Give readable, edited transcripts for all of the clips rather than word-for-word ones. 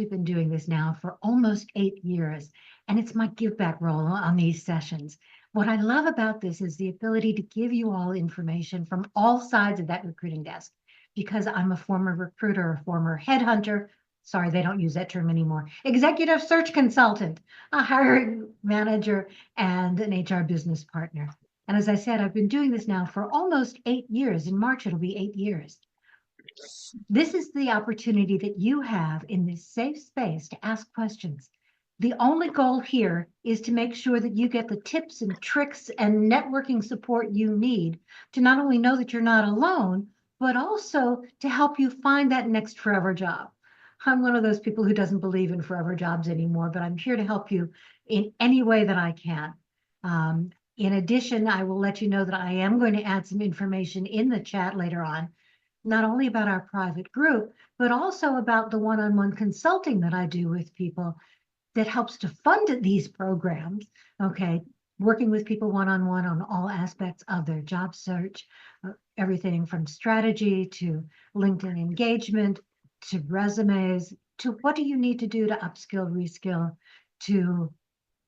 been doing this now for almost 8 years, and it's my give back role on these sessions. What I love about this is the ability to give you all information from all sides of that recruiting desk, because I'm a former recruiter, a former headhunter. Sorry, they don't use that term anymore. Executive search consultant, a hiring manager, and an HR business partner. And as I said, I've been doing this now for almost 8 years. In March, it'll be 8 years. This is the opportunity that you have in this safe space to ask questions. The only goal here is to make sure that you get the tips and tricks and networking support you need to not only know that you're not alone, but also to help you find that next forever job. I'm one of those people who doesn't believe in forever jobs anymore, but I'm here to help you in any way that I can. In addition, I will let you know that I am going to add some information in the chat later on, not only about our private group, but also about the one-on-one consulting that I do with people that helps to fund these programs, okay? Working with people one-on-one on all aspects of their job search, everything from strategy to LinkedIn engagement, to resumes, to what do you need to do to upskill, reskill, to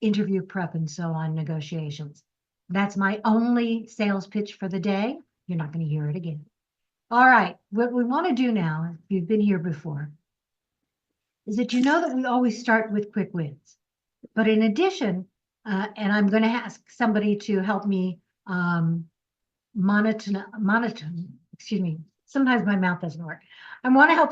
interview prep and so on, negotiations. That's my only sales pitch for the day. You're not going to hear it again. All right, what we want to do now, if you've been here before, is that you know that we always start with quick wins. But in addition, and I'm going to ask somebody to help me monitor, excuse me, sometimes my mouth doesn't work. I want to help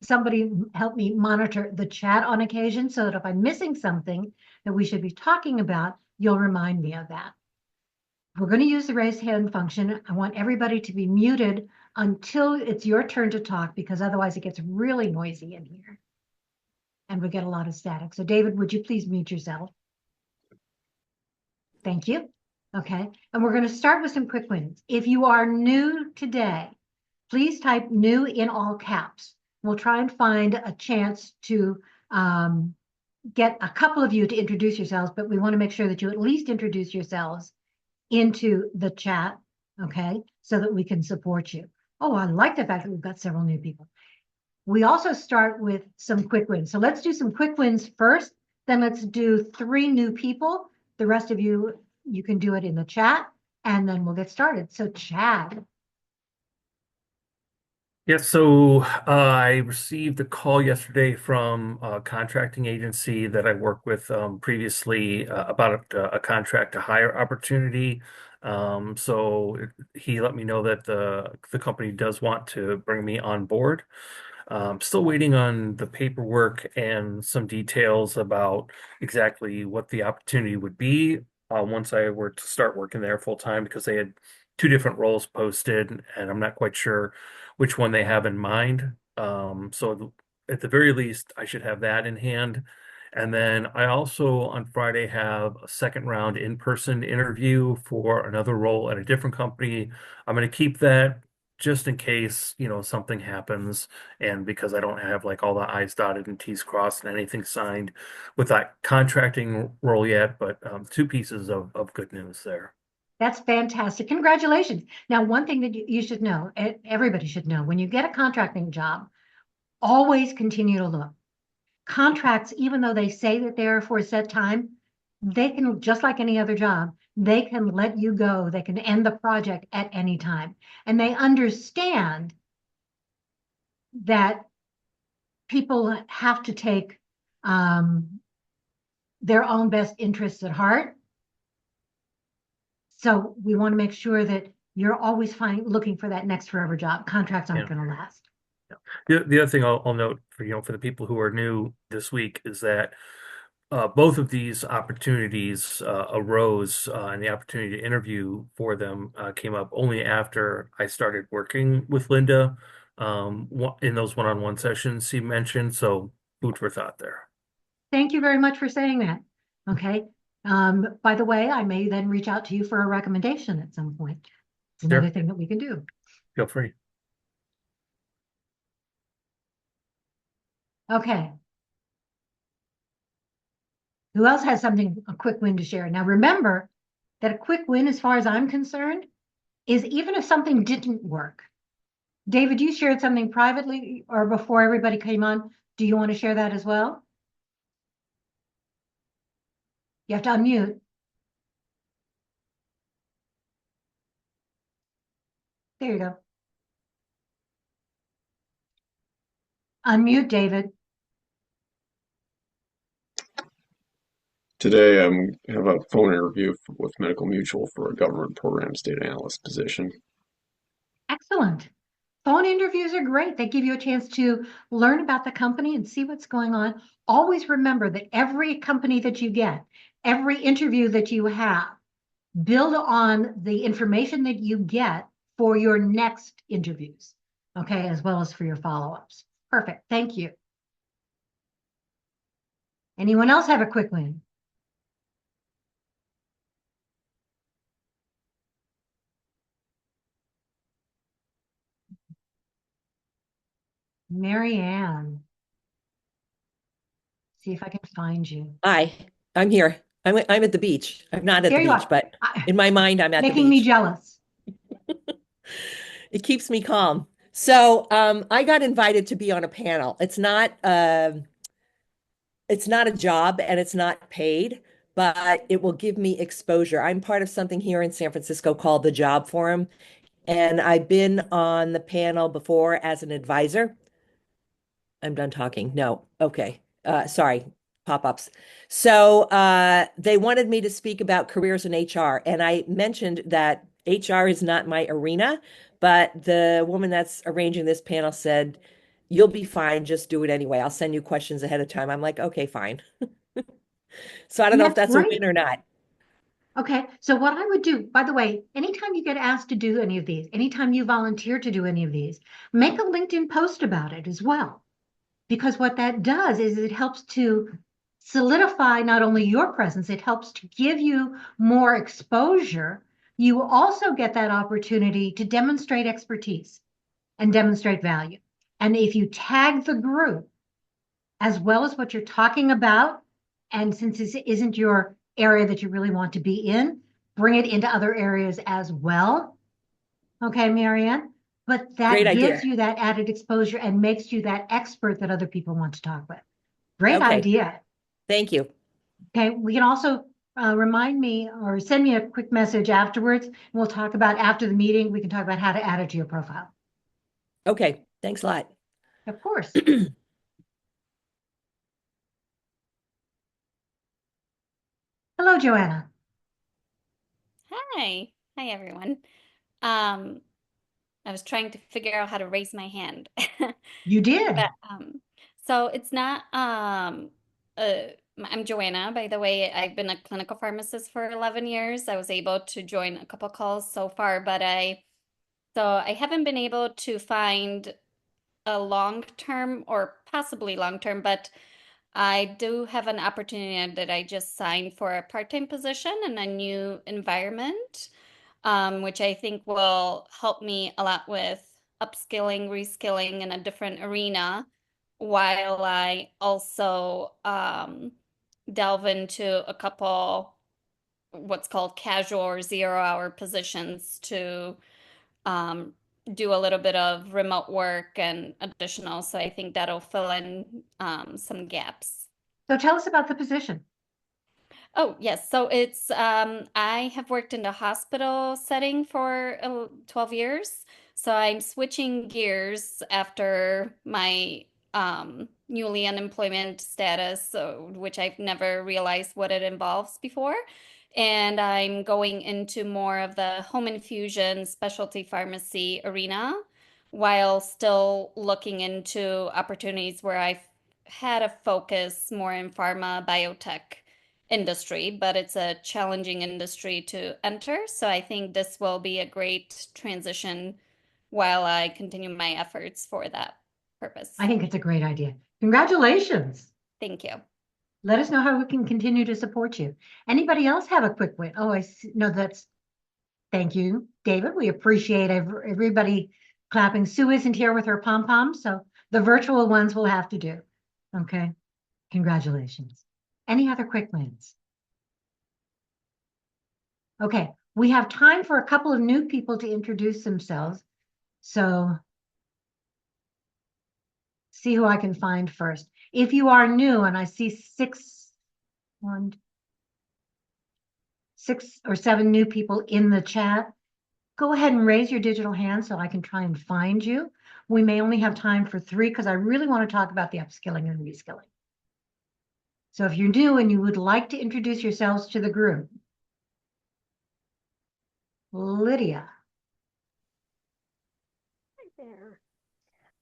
somebody help me monitor the chat on occasion so that if I'm missing something that we should be talking about, you'll remind me of that. We're going to use the raise hand function. I want everybody to be muted until it's your turn to talk, because otherwise it gets really noisy in here and we get a lot of static. So David, would you please mute yourself? Thank you. Okay, and we're going to start with some quick wins. If you are new today, please type new in all caps. We'll try and find a chance to get a couple of you to introduce yourselves, but we want to make sure that you at least introduce yourselves into the chat, okay, so that we can support you. Oh, I like the fact that we've got several new people. We also start with some quick wins. So let's do some quick wins first, then let's do 3 new people. The rest of you, you can do it in the chat, and then we'll get started. So Chad. Yes, so I received a call yesterday from a contracting agency that I worked with previously about a contract to hire opportunity. He let me know that the company does want to bring me on board. Still waiting on the paperwork and some details about exactly what the opportunity would be once I were to start working there full time, because they had 2 different roles posted, and I'm not quite sure which one they have in mind. So at the very least, I should have that in hand. And then I also on Friday have a second round in-person interview for another role at a different company. I'm going to keep that just in case, something happens, and because I don't have like all the I's dotted and T's crossed and anything signed with that contracting role yet, but 2 pieces of good news there. That's fantastic. Congratulations. Now, one thing that you should know, everybody should know, when you get a contracting job, always continue to look. Contracts, even though they say that they're for a set time, they can, just like any other job, they can let you go. They can end the project at any time. And they understand that people have to take their own best interests at heart. So we want to make sure that you're always looking for that next forever job. Contracts aren't going to last. The other thing I'll note for the people who are new this week is that both of these opportunities arose, and the opportunity to interview for them came up only after I started working with Linda in those one-on-one sessions she mentioned. So food for thought there. Thank you very much for saying that. Okay. By the way, I may then reach out to you for a recommendation at some point. It's another thing that we can do. Feel free. Okay. Who else has a quick win to share? Now, remember that a quick win, as far as I'm concerned, is even if something didn't work. David, you shared something privately or before everybody came on. Do you want to share that as well? You have to unmute. There you go. Unmute, David. Today, I have a phone interview with Medical Mutual for a government programs data analyst position. Excellent. Phone interviews are great. They give you a chance to learn about the company and see what's going on. Always remember that every company that you get, every interview that you have, build on the information that you get for your next interviews, okay, as well as for your follow-ups. Perfect. Thank you. Anyone else have a quick win? Mary Ann. See if I can find you. Hi, I'm here. I'm at the beach. I'm not at There the you beach, are. but in my mind, I'm at the Making me beach. jealous. It keeps me calm. So, I got invited to be on a panel. It's not a job and it's not paid, but it will give me exposure. I'm part of something here in San Francisco called the Job Forum, and I've been on the panel before as an advisor. I'm done talking. No. Okay. Sorry, pop-ups. So they wanted me to speak about careers in HR. And I mentioned that HR is not my arena, but the woman that's arranging this panel said, you'll be fine. Just do it anyway. I'll send you questions ahead of time. I'm like, okay, fine. So I don't And know if that's that's a great. win or not. Okay, so what I would do, by the way, anytime you get asked to do any of these, anytime you volunteer to do any of these, make a LinkedIn post about it as well. Because what that does is it helps to solidify not only your presence, it helps to give you more exposure. You will also get that opportunity to demonstrate expertise and demonstrate value. And if you tag the group as well as what you're talking about, and since this isn't your area that you really want to be in, bring it into other areas as well. Okay, Marianne? But Great that gives idea. you that added exposure and makes you that expert that other people want to talk with. Great Okay. idea. Thank you. Okay, we can also remind me or send me a quick message afterwards. We'll talk about after the meeting. We can talk about how to add it to your profile. Okay. Thanks a lot. Of course. Hello, Joanna. Hi. Hi, everyone. Um, I was trying to figure out how to raise my hand. You did. But so it's not I'm Joanna, by the way. I've been a clinical pharmacist for 11 years. I was able to join a couple calls so far, but I haven't been able to find a long-term or possibly long-term, but I do have an opportunity that I just signed for a part-time position in a new environment, which I think will help me a lot with upskilling, reskilling in a different arena, while I also delve into a couple what's called casual or 0-hour positions to um, do a little bit of remote work and additional. So I think that'll fill in some gaps. So tell us about the position. Oh, yes. So it's I have worked in the hospital setting for 12 years. So I'm switching gears after my newly unemployment status, which I've never realized what it involves before. And I'm going into more of the home infusion specialty pharmacy arena while still looking into opportunities where I've had a focus more in pharma biotech industry, but it's a challenging industry to enter. So I think this will be a great transition while I continue my efforts for that purpose. I think it's a great idea. Congratulations. Thank you. Let us know how we can continue to support you. Anybody else have a quick win? Oh, I see. No, thank you, David. We appreciate everybody clapping. Sue isn't here with her pom-poms, so the virtual ones will have to do. Okay. Congratulations. Any other quick wins? Okay. We have time for a couple of new people to introduce themselves. So see who I can find first. If you are new and I see six or seven new people in the chat, go ahead and raise your digital hand so I can try and find you. We may only have time for 3 because I really want to talk about the upskilling and reskilling. So if you're new and you would like to introduce yourselves to the group. Lydia. Hi there.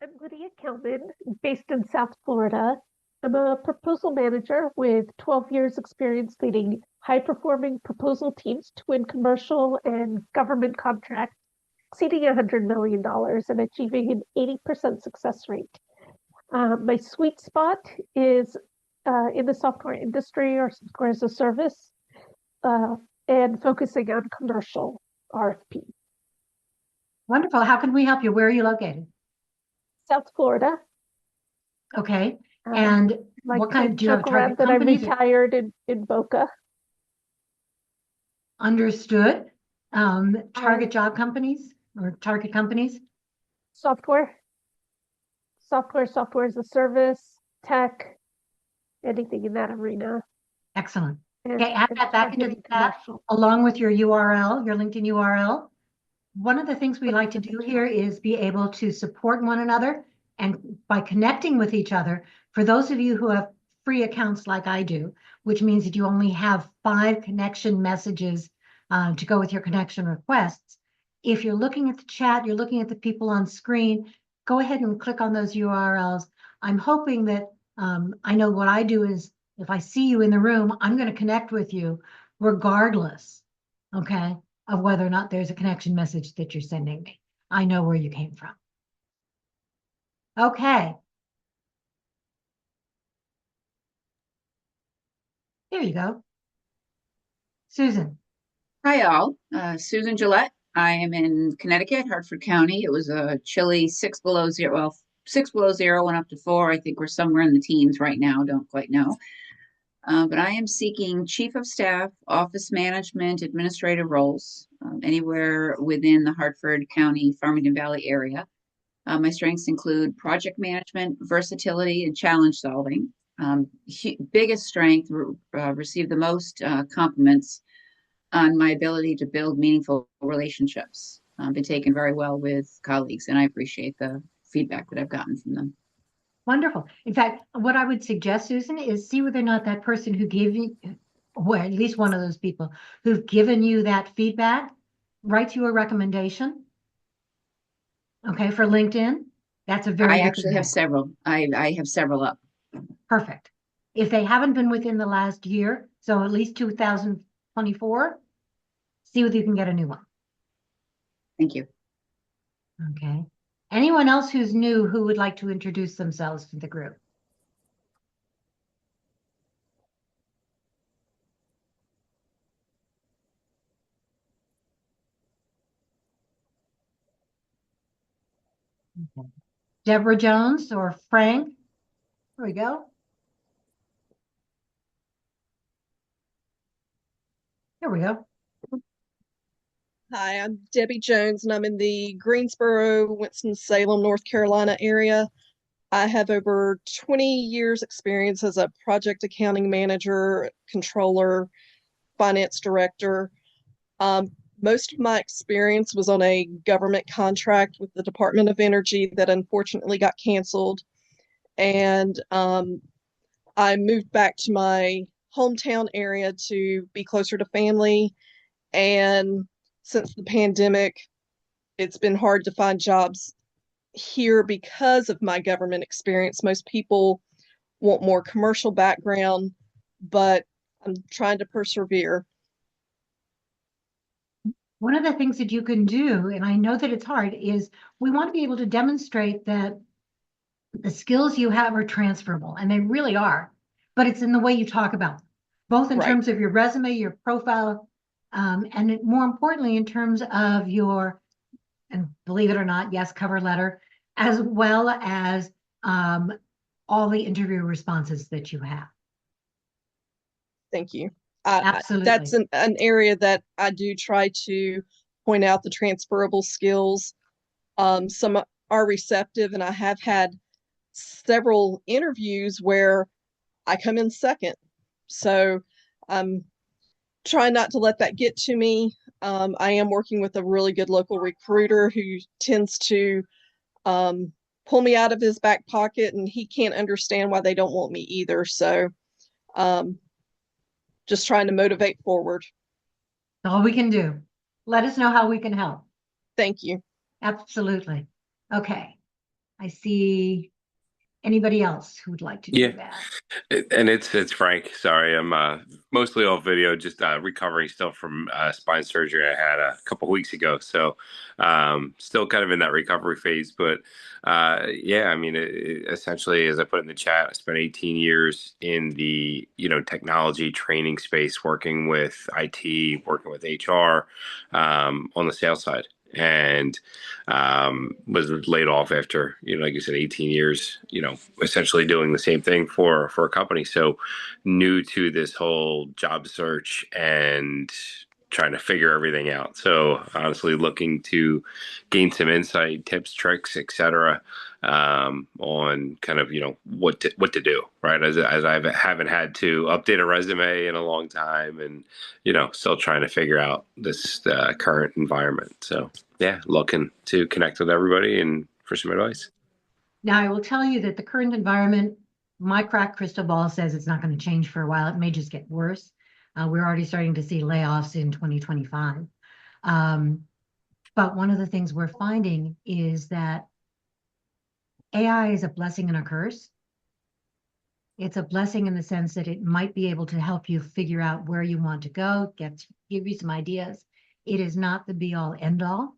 I'm Lydia Kelman, based in South Florida. I'm a proposal manager with 12 years experience leading high-performing proposal teams to win commercial and government contracts exceeding $100 million and achieving an 80% success rate. My sweet spot is in the software industry or software as a service and focusing on commercial RFP. Wonderful. How can we help you? Where are you located? South Florida. Okay. And Like what kind to do you have joke target around that I companies? retired in Boca. Understood. Target job companies or target companies? Software as a service, tech, anything in that arena. Excellent. And, Okay, add and that back into the targeting chat commercial. along with your URL, your LinkedIn URL. One of the things we like to do here is be able to support one another, and by connecting with each other, for those of you who have free accounts like I do, which means that you only have 5 connection messages to go with your connection requests. If you're looking at the chat, you're looking at the people on screen, go ahead and click on those URLs. I'm hoping that I know what I do is if I see you in the room, I'm going to connect with you regardless, okay, of whether or not there's a connection message that you're sending me. I know where you came from. Okay. Here you go. Susan. Hi, all. Susan Gillette. I am in Connecticut, Hartford County. It was a chilly 6 below zero. Well, 6 below zero, went up to 4. I think we're somewhere in the teens right now. Don't quite know. But I am seeking chief of staff, office management, administrative roles, anywhere within the Hartford County, Farmington Valley area. My strengths include project management, versatility, and challenge solving. Biggest strength, received the most compliments on my ability to build meaningful relationships. I've been taken very well with colleagues, and I appreciate the feedback that I've gotten from them. Wonderful. In fact, what I would suggest, Susan, is see whether or not that person who gave you, or at least one of those people who've given you that feedback, write you a recommendation. Okay, for LinkedIn. That's a very I good actually have thing. several. I have several up. Perfect. If they haven't been within the last year, so at least 2024, see whether you can get a new one. Thank you. Okay. Anyone else who's new who would like to introduce themselves to the group? Okay. Deborah Jones or Frank? There we go. Here we go. Hi, I'm Debbie Jones, and I'm in the Greensboro, Winston-Salem, North Carolina area. I have over 20 years experience as a project accounting manager, controller, finance director. Most of my experience was on a government contract with the Department of Energy that unfortunately got canceled. And I moved back to my hometown area to be closer to family. And since the pandemic, it's been hard to find jobs here because of my government experience. Most people want more commercial background, but I'm trying to persevere. One of the things that you can do, and I know that it's hard, is we want to be able to demonstrate that the skills you have are transferable, and they really are, but it's in the way you talk about them, both in Right. terms of your resume, your profile, and more importantly, in terms of your, and believe it or not, yes, cover letter, as well as all the interview responses that you have. Thank you. Absolutely. That's an area that I do try to point out the transferable skills. Some are receptive, and I have had several interviews where I come in second. So I'm trying not to let that get to me. I am working with a really good local recruiter who tends to pull me out of his back pocket, and he can't understand why they don't want me either. So just trying to motivate forward. All we can do. Let us know how we can help. Thank you. Absolutely. Okay. I see anybody else who would like to do that. And it's Frank. Sorry, I'm mostly all video, just recovering still from spine surgery I had a couple weeks ago. So still kind of in that recovery phase. But yeah, I mean, essentially, as I put in the chat, I spent 18 years in the technology training space, working with IT, working with HR on the sales side. And was laid off after, like you said, 18 years, essentially doing the same thing for a company. So new to this whole job search and trying to figure everything out. So honestly, looking to gain some insight, tips, tricks, etc., on kind of what to do, right? As I haven't had to update a resume in a long time, and still trying to figure out this current environment. So yeah, looking to connect with everybody and for some advice. Now, I will tell you that the current environment, my crack crystal ball says it's not going to change for a while. It may just get worse. We're already starting to see layoffs in 2025. But one of the things we're finding is that AI is a blessing and a curse. It's a blessing in the sense that it might be able to help you figure out where you want to go, give you some ideas. It is not the be all end all.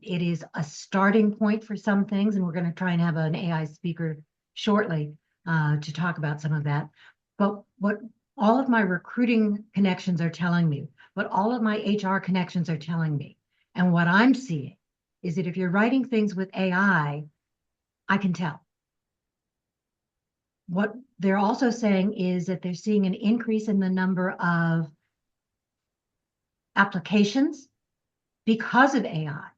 It is a starting point for some things, and we're going to try and have an AI speaker shortly to talk about some of that. But what all of my recruiting connections are telling me, what all of my HR connections are telling me, and what I'm seeing is that if you're writing things with AI, I can tell. What they're also saying is that they're seeing an increase in the number of applications because of AI.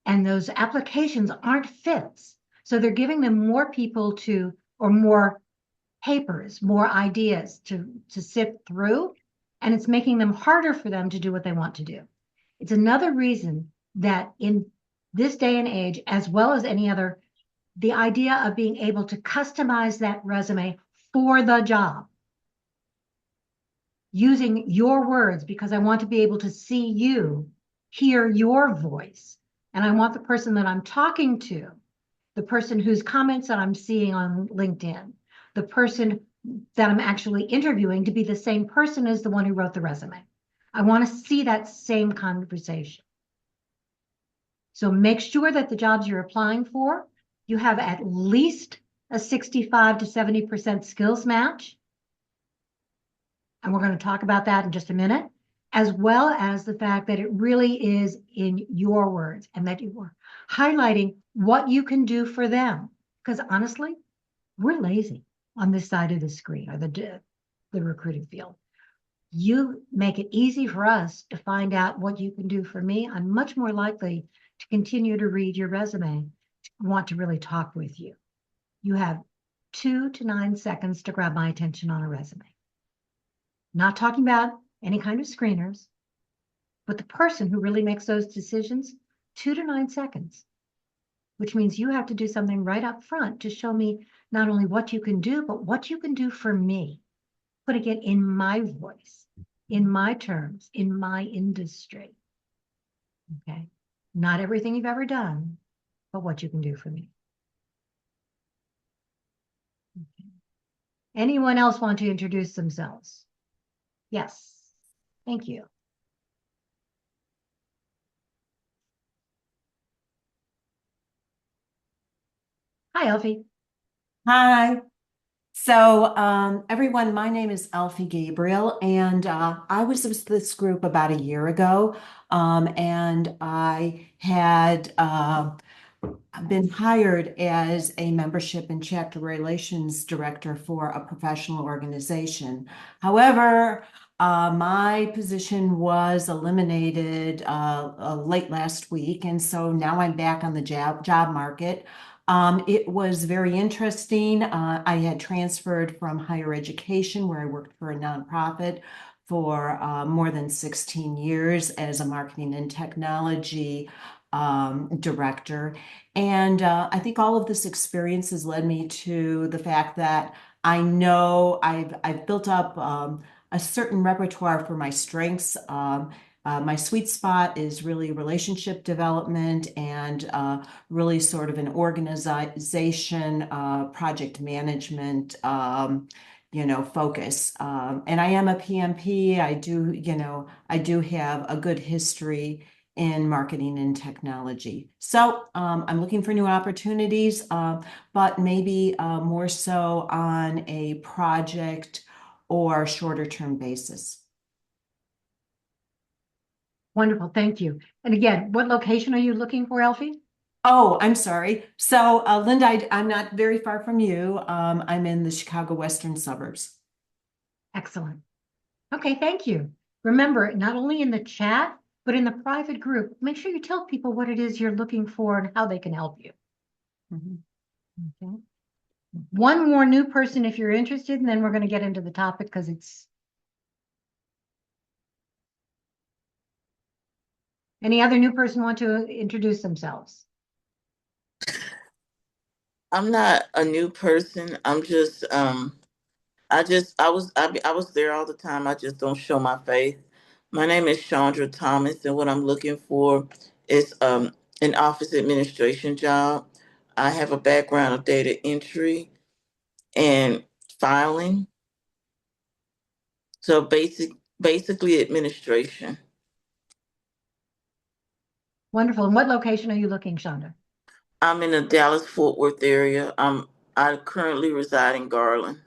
And those applications aren't fits. So they're giving them more people or more papers, more ideas to sift through, and it's making them harder for them to do what they want to do. It's another reason that in this day and age, as well as any other, the idea of being able to customize that resume for the job, using your words, because I want to be able to see you, hear your voice, and I want the person that I'm talking to, the person whose comments that I'm seeing on LinkedIn, the person that I'm actually interviewing to be the same person as the one who wrote the resume. I want to see that same conversation. So make sure that the jobs you're applying for, you have at least a 65 to 70% skills match. And we're going to talk about that in just a minute, as well as the fact that it really is in your words and that you are highlighting what you can do for them. Because honestly, we're lazy on this side of the screen, or the recruiting field. You make it easy for us to find out what you can do for me. I'm much more likely to continue to read your resume, to want to really talk with you. You have 2 to 9 seconds to grab my attention on a resume. Not talking about any kind of screeners, but the person who really makes those decisions, 2 to 9 seconds, which means you have to do something right up front to show me not only what you can do, but what you can do for me, putting it in my voice, in my terms, in my industry. Okay. Not everything you've ever done, but what you can do for me. Okay. Anyone else want to introduce themselves? Yes. Thank you. Hi, Elfie. Hi. So, everyone, my name is Alfie Gabriel, and I was with this group about a year ago, and I had been hired as a membership and chapter relations director for a professional organization. However, my position was eliminated late last week, and so now I'm back on the job market. It was very interesting. I had transferred from higher education where I worked for a nonprofit for more than 16 years as a marketing and technology director. And I think all of this experience has led me to the fact that I know I've built up a certain repertoire for my strengths. My sweet spot is really relationship development and really sort of an organization, project management, focus. And I am a PMP. I do have a good history in marketing and technology. So I'm looking for new opportunities, but maybe more so on a project or shorter term basis. Wonderful, thank you. And again, what location are you looking for, Elfie? Oh, I'm sorry. So, Linda, I'm not very far from you. I'm in the Chicago western suburbs. Excellent. Okay, thank you. Remember, not only in the chat, but in the private group, make sure you tell people what it is you're looking for and how they can help you. Okay. One more new person if you're interested, and then we're going to get into the topic because it's. Any other new person want to introduce themselves? I'm not a new person. I'm just I was there all the time. I just don't show my face. My name is Chandra Thomas, and what I'm looking for is an office administration job. I have a background of data entry and filing. So basically administration. Wonderful. And what location are you looking, Shonda? I'm in the Dallas-Fort Worth area. I currently reside in Garland.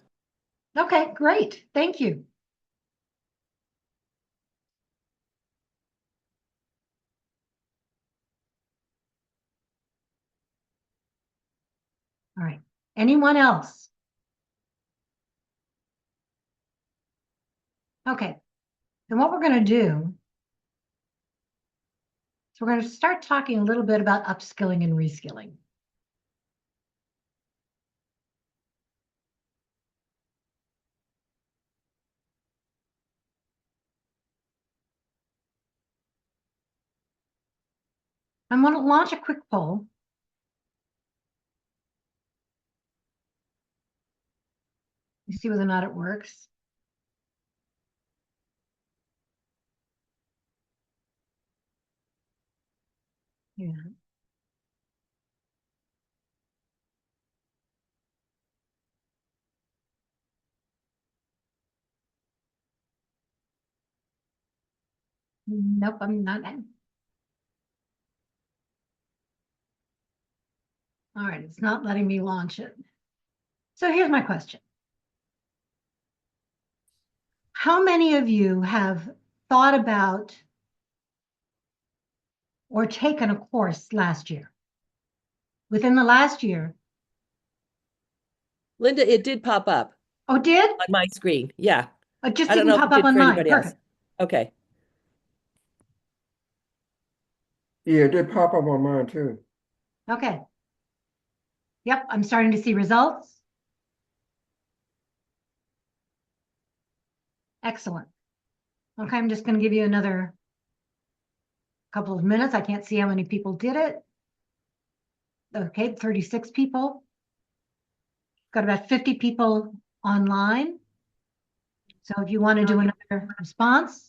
Okay, great. Thank you. All right. Anyone else? Okay. Then what we're going to do is we're going to start talking a little bit about upskilling and reskilling. I'm going to launch a quick poll. You see whether or not it works. Yeah. Nope, I'm not. All right, it's not letting me launch it. So here's my question. How many of you have thought about or taken a course last year? Within the last year? Linda, it did pop up Oh, did? on my screen. Yeah. It just I don't didn't know if pop it up did on for mine. anybody else. Perfect. Okay. Yeah, it did pop up on mine too. Okay. Yep, I'm starting to see results. Excellent. Okay, I'm just going to give you another couple of minutes. I can't see how many people did it. Okay, 36 people. Got about 50 people online. So if you want to do another response.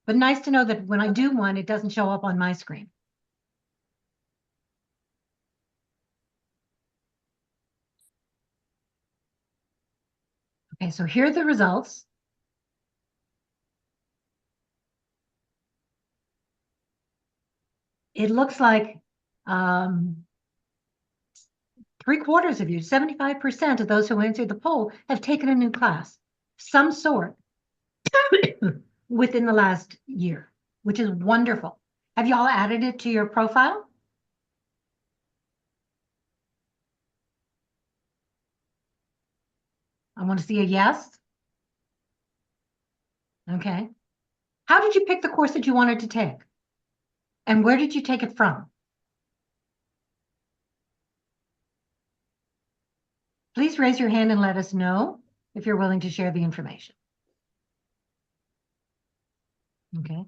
But nice to know that when I do one, it doesn't show up on my screen. Okay, so here are the results. It looks like 3/4 of you, 75% of those who answered the poll have taken a new class, some sort, within the last year, which is wonderful. Have you all added it to your profile? I want to see a yes. Okay. How did you pick the course that you wanted to take? And where did you take it from? Please raise your hand and let us know if you're willing to share the information. Okay.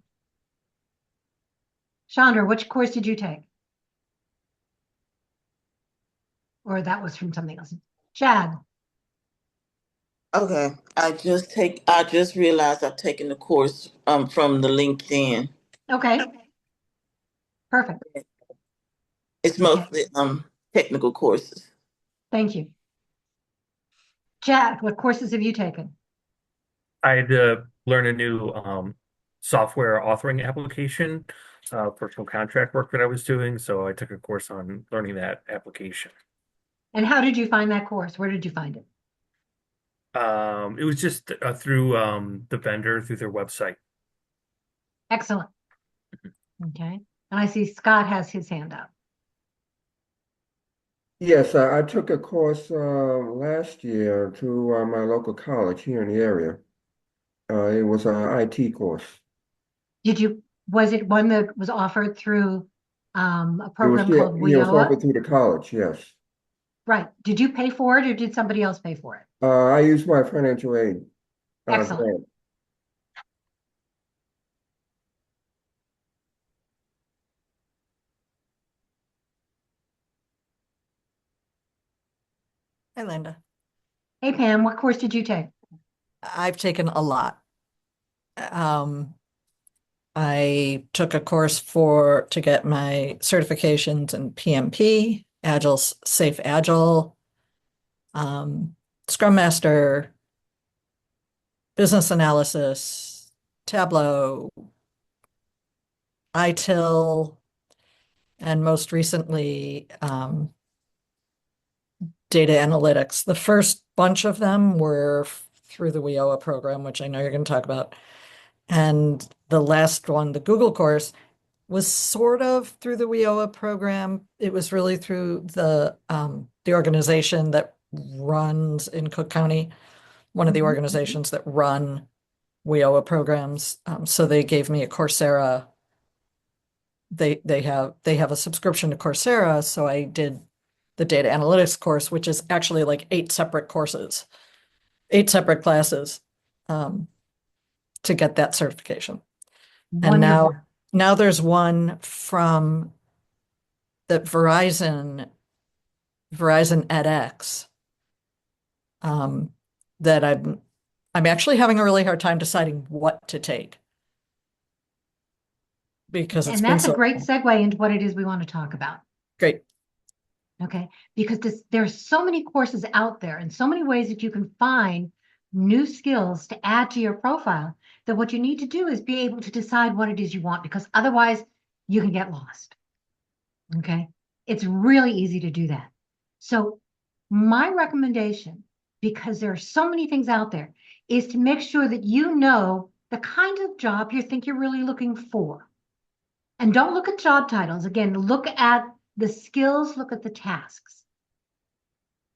Chandra, which course did you take? Or that was from something else. Chad. Okay, I just realized I've taken the course from the LinkedIn. Okay. Perfect. It's mostly technical courses. Thank you. Chad, what courses have you taken? I had to learn a new software authoring application for some contract work that I was doing. So I took a course on learning that application. And how did you find that course? Where did you find it? It was just through the vendor, through their website. Excellent. Okay. And I see Scott has his hand up. Yes, I took a course last year to my local college here in the area. It was an IT course. Was it one that was offered through a It was program called it was offered WIOA? through the college, yes. Right. Did you pay for it or did somebody else pay for it? I used my financial aid Excellent. grant. Hi, Linda. Hey, Pam, what course did you take? I've taken a lot. I took a course to get my certifications in PMP, Agile, Safe Agile, Scrum Master, business analysis, Tableau, ITIL, and most recently, data analytics. The first bunch of them were through the WIOA program, which I know you're going to talk about. And the last one, the Google course, was sort of through the WIOA program. It was really through the organization that runs in Cook County, one of the organizations that run WIOA programs. So they gave me a Coursera. They have a subscription to Coursera, so I did the data analytics course, which is actually like 8 separate courses, 8 separate classes to get that certification. And now there's one from that Verizon edX that I'm actually having a really hard time deciding what to take because it's And been that's a so great segue into what it is we want to talk about. great. Okay, because there's so many courses out there and so many ways that you can find new skills to add to your profile that what you need to do is be able to decide what it is you want, because otherwise you can get lost. Okay, it's really easy to do that. So my recommendation, because there are so many things out there, is to make sure that you know the kind of job you think you're really looking for. And don't look at job titles. Again, look at the skills, look at the tasks,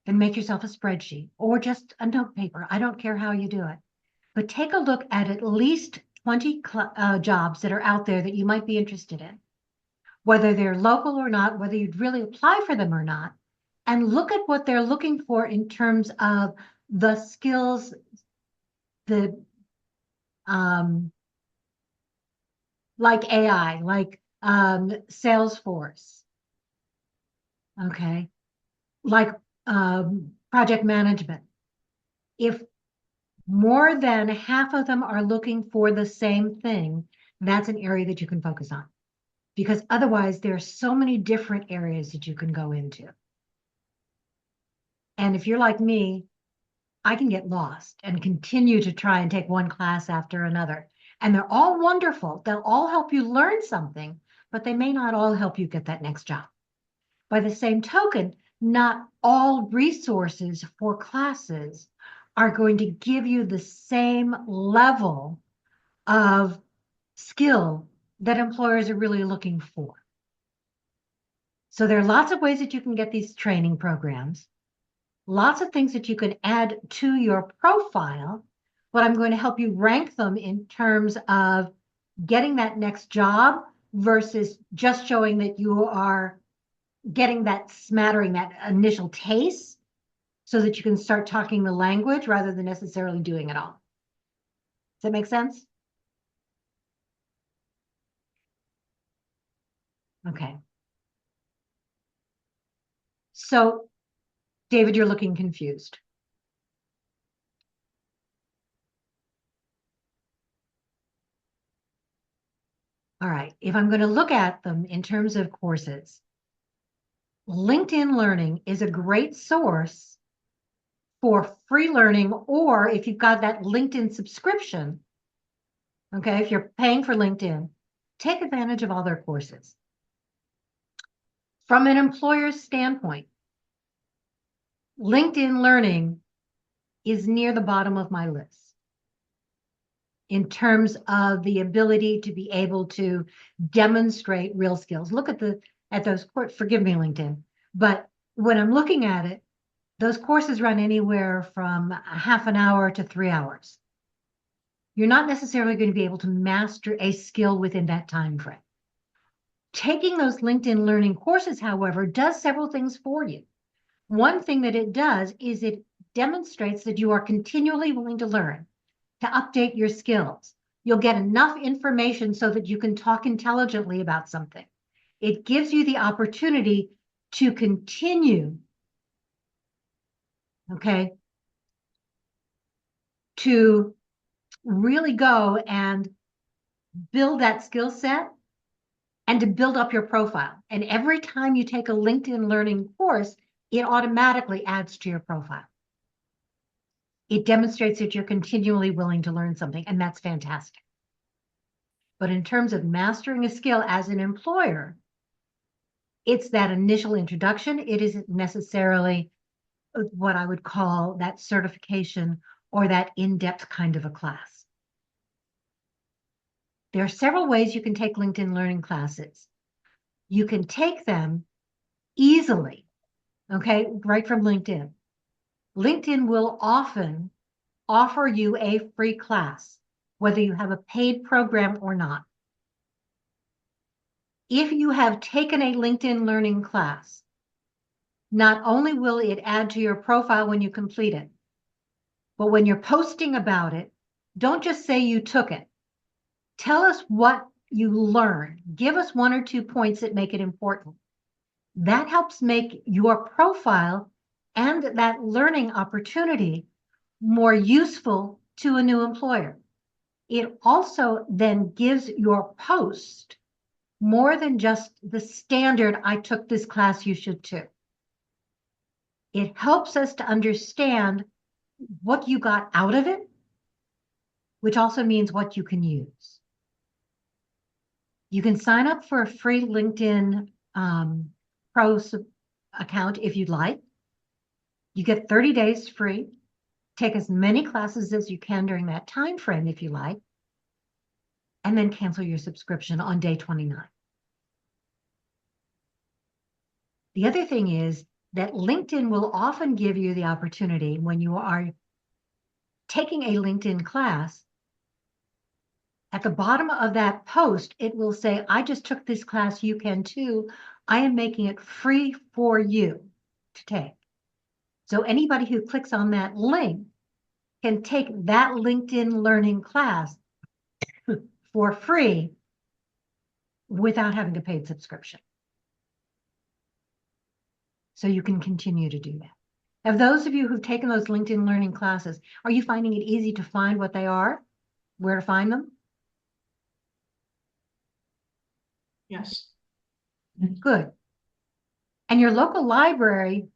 and make yourself a spreadsheet or just a note paper. I don't care how you do it, but take a look at least 20 jobs that are out there that you might be interested in, whether they're local or not, whether you'd really apply for them or not, and look at what they're looking for in terms of the skills, the like AI, like Salesforce, okay, like project management. If more than half of them are looking for the same thing, that's an area that you can focus on, because otherwise there are so many different areas that you can go into. And if you're like me, I can get lost and continue to try and take one class after another. And they're all wonderful. They'll all help you learn something, but they may not all help you get that next job. By the same token, not all resources for classes are going to give you the same level of skill that employers are really looking for. So there are lots of ways that you can get these training programs, lots of things that you can add to your profile. but I'm going to help you rank them in terms of getting that next job versus just showing that you are getting that smattering, that initial taste, so that you can start talking the language rather than necessarily doing it all. Does that make sense? Okay. So, David, you're looking confused. All right, if I'm going to look at them in terms of courses, LinkedIn Learning is a great source for free learning, or if you've got that LinkedIn subscription, okay, if you're paying for LinkedIn, take advantage of all their courses. From an employer's standpoint, LinkedIn Learning is near the bottom of my list in terms of the ability to be able to demonstrate real skills. Look at those courses. Forgive me, LinkedIn, but when I'm looking at it, those courses run anywhere from a half an hour to 3 hours. You're not necessarily going to be able to master a skill within that time frame. Taking those LinkedIn Learning courses, however, does several things for you. One thing that it does is it demonstrates that you are continually willing to learn, to update your skills. You'll get enough information so that you can talk intelligently about something. It gives you the opportunity to continue, okay, to really go and build that skill set and to build up your profile. And every time you take a LinkedIn Learning course, it automatically adds to your profile. It demonstrates that you're continually willing to learn something, and that's fantastic. But in terms of mastering a skill as an employer, it's that initial introduction. It isn't necessarily what I would call that certification or that in-depth kind of a class. There are several ways you can take LinkedIn Learning classes. You can take them easily, okay, right from LinkedIn. LinkedIn will often offer you a free class, whether you have a paid program or not. If you have taken a LinkedIn Learning class, not only will it add to your profile when you complete it, but when you're posting about it, don't just say you took it. Tell us what you learned. Give us 1 or 2 points that make it important. That helps make your profile and that learning opportunity more useful to a new employer. It also then gives your post more than just the standard, I took this class, you should too. It helps us to understand what you got out of it, which also means what you can use. You can sign up for a free LinkedIn Pro account if you'd like. You get 30 days free. Take as many classes as you can during that time frame if you like, and then cancel your subscription on day 29. The other thing is that LinkedIn will often give you the opportunity when you are taking a LinkedIn class, at the bottom of that post, it will say, I just took this class, you can too. I am making it free for you to take. So anybody who clicks on that link can take that LinkedIn Learning class for free without having a paid subscription. So you can continue to do that. Of those of you who've taken those LinkedIn Learning classes, are you finding it easy to find what they are? Where to find them? Yes. Good. And your local library,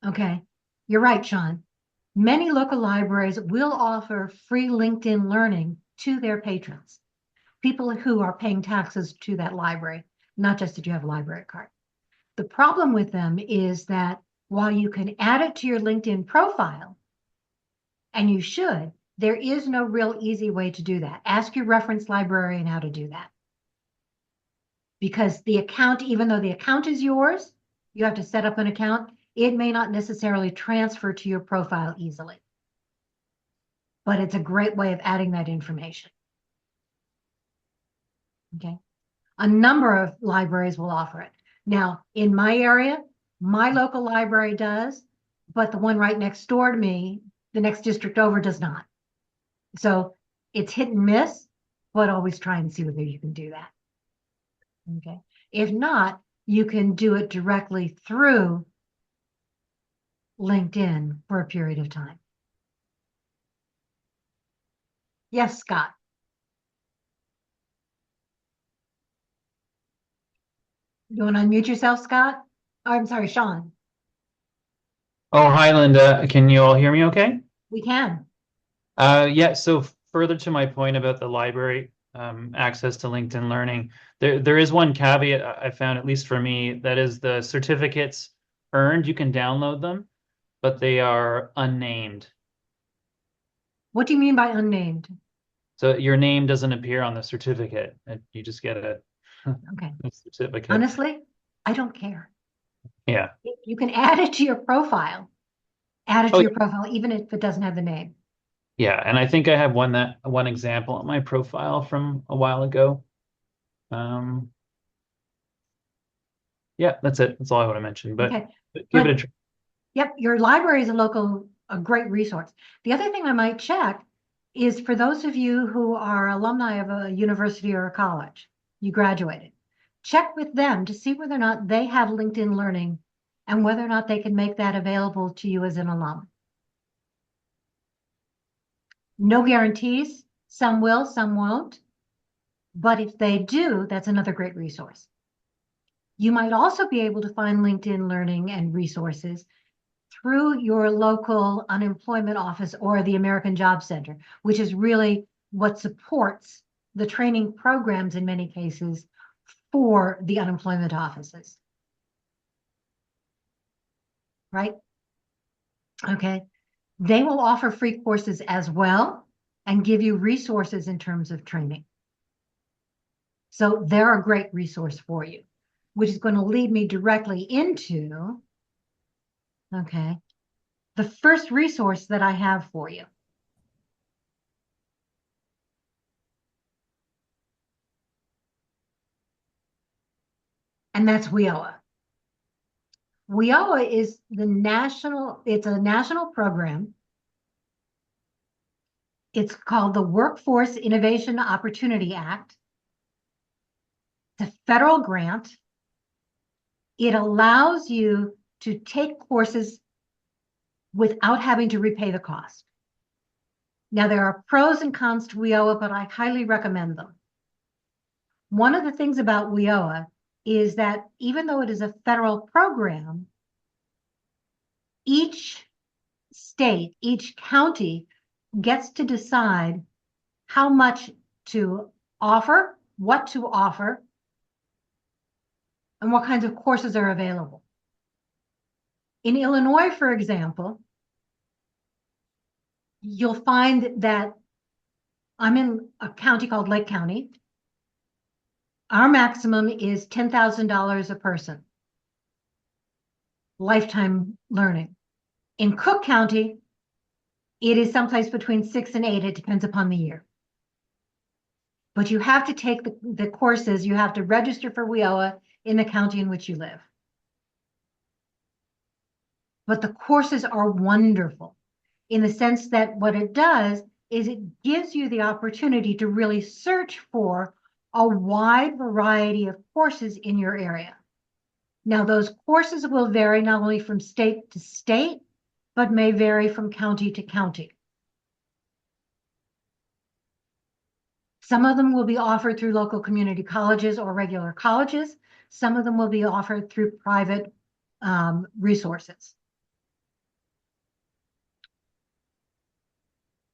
okay, you're right, Sean. Many local libraries will offer free LinkedIn Learning to their patrons, people who are paying taxes to that library, not just that you have a library card. The problem with them is that while you can add it to your LinkedIn profile, and you should, there is no real easy way to do that. Ask your reference librarian how to do that. Because the account, even though the account is yours, you have to set up an account, it may not necessarily transfer to your profile easily. but it's a great way of adding that information. Okay. A number of libraries will offer it. Now, in my area, my local library does, but the one right next door to me, the next district over, does not. So it's hit and miss, but always try and see whether you can do that. Okay. If not, you can do it directly through LinkedIn for a period of time. Yes, Scott. You want to unmute yourself, Scott? Oh, I'm sorry, Sean. Oh, hi, Linda. Can you all hear me okay? We can. Yeah, so further to my point about the library access to LinkedIn Learning, there is one caveat I found, at least for me, that is the certificates earned, you can download them, but they are unnamed. What do you mean by unnamed? So your name doesn't appear on the certificate. You just get a Okay. certificate. Honestly, I don't care. Yeah. You can add it to your profile. Add it Oh, to your profile, even if it doesn't have the name. yeah, and I think I have one example on my profile from a while ago. Yeah, that's it. That's all I want to mention. But Okay. give it a try. Yep, your library is a great resource. The other thing I might check is for those of you who are alumni of a university or a college, you graduated, check with them to see whether or not they have LinkedIn Learning and whether or not they can make that available to you as an alum. No guarantees. Some will, some won't. But if they do, that's another great resource. You might also be able to find LinkedIn Learning and resources through your local unemployment office or the American Job Center, which is really what supports the training programs in many cases for the unemployment offices. Right? Okay. They will offer free courses as well and give you resources in terms of training. So they're a great resource for you, which is going to lead me directly into, okay, the first resource that I have for you. And that's WIOA. WIOA is it's a national program. It's called the Workforce Innovation Opportunity Act. It's a federal grant. It allows you to take courses without having to repay the cost. Now, there are pros and cons to WIOA, but I highly recommend them. One of the things about WIOA is that even though it is a federal program, each state, each county gets to decide how much to offer, what to offer, and what kinds of courses are available. In Illinois, for example, you'll find that I'm in a county called Lake County. Our maximum is $10,000 a person, lifetime learning. In Cook County, it is someplace between 6 and 8. It depends upon the year. But you have to take the courses. You have to register for WIOA in the county in which you live. But the courses are wonderful in the sense that what it does is it gives you the opportunity to really search for a wide variety of courses in your area. Now, those courses will vary not only from state to state, but may vary from county to county. Some of them will be offered through local community colleges or regular colleges. Some of them will be offered through private resources.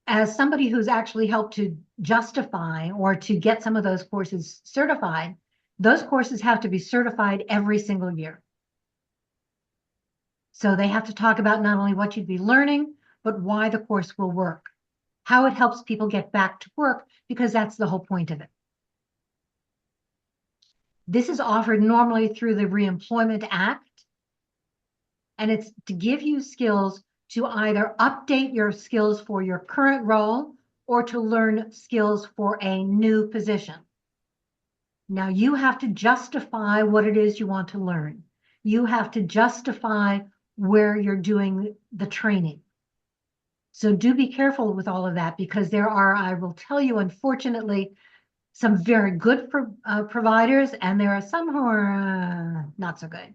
As somebody who's actually helped to justify or to get some of those courses certified, those courses have to be certified every single year. So they have to talk about not only what you'd be learning, but why the course will work, how it helps people get back to work, because that's the whole point of it. This is offered normally through the Reemployment Act, and it's to give you skills to either update your skills for your current role or to learn skills for a new position. Now you have to justify what it is you want to learn. You have to justify where you're doing the training. So do be careful with all of that, because there are, I will tell you, unfortunately, some very good providers, and there are some who are not so good.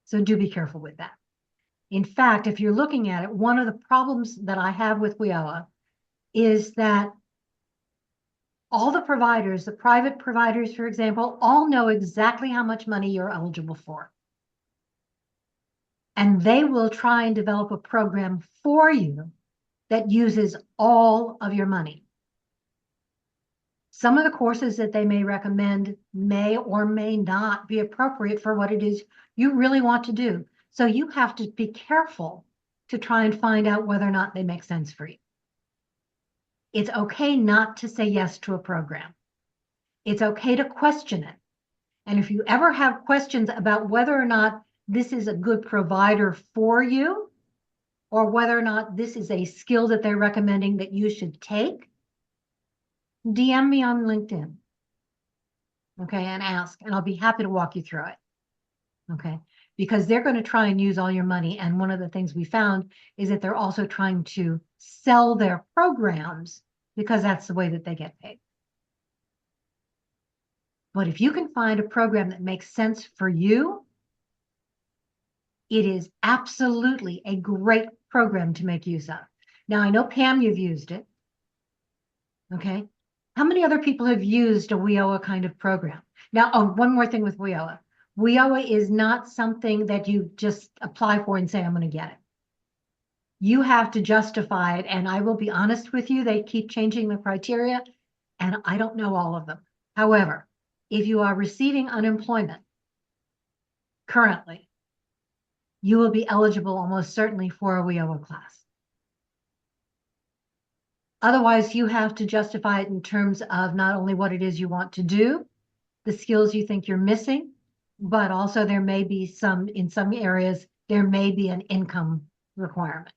So do be careful with that. In fact, if you're looking at it, one of the problems that I have with WIOA is that all the providers, the private providers, for example, all know exactly how much money you're eligible for. And they will try and develop a program for you that uses all of your money. Some of the courses that they may recommend may or may not be appropriate for what it is you really want to do. So you have to be careful to try and find out whether or not they make sense for you. It's okay not to say yes to a program. It's okay to question it. And if you ever have questions about whether or not this is a good provider for you, or whether or not this is a skill that they're recommending that you should take, DM me on LinkedIn, okay, and ask, and I'll be happy to walk you through it, okay? Because they're going to try and use all your money, and one of the things we found is that they're also trying to sell their programs because that's the way that they get paid. But if you can find a program that makes sense for you, it is absolutely a great program to make use of. Now, I know, Pam, you've used it, okay? How many other people have used a WIOA kind of program? Now, oh, one more thing with WIOA. WIOA is not something that you just apply for and say, I'm going to get it. You have to justify it, and I will be honest with you, they keep changing the criteria, and I don't know all of them. However, if you are receiving unemployment currently, you will be eligible almost certainly for a WIOA class. Otherwise, you have to justify it in terms of not only what it is you want to do, the skills you think you're missing, but also there may be some, in some areas, there may be an income requirement.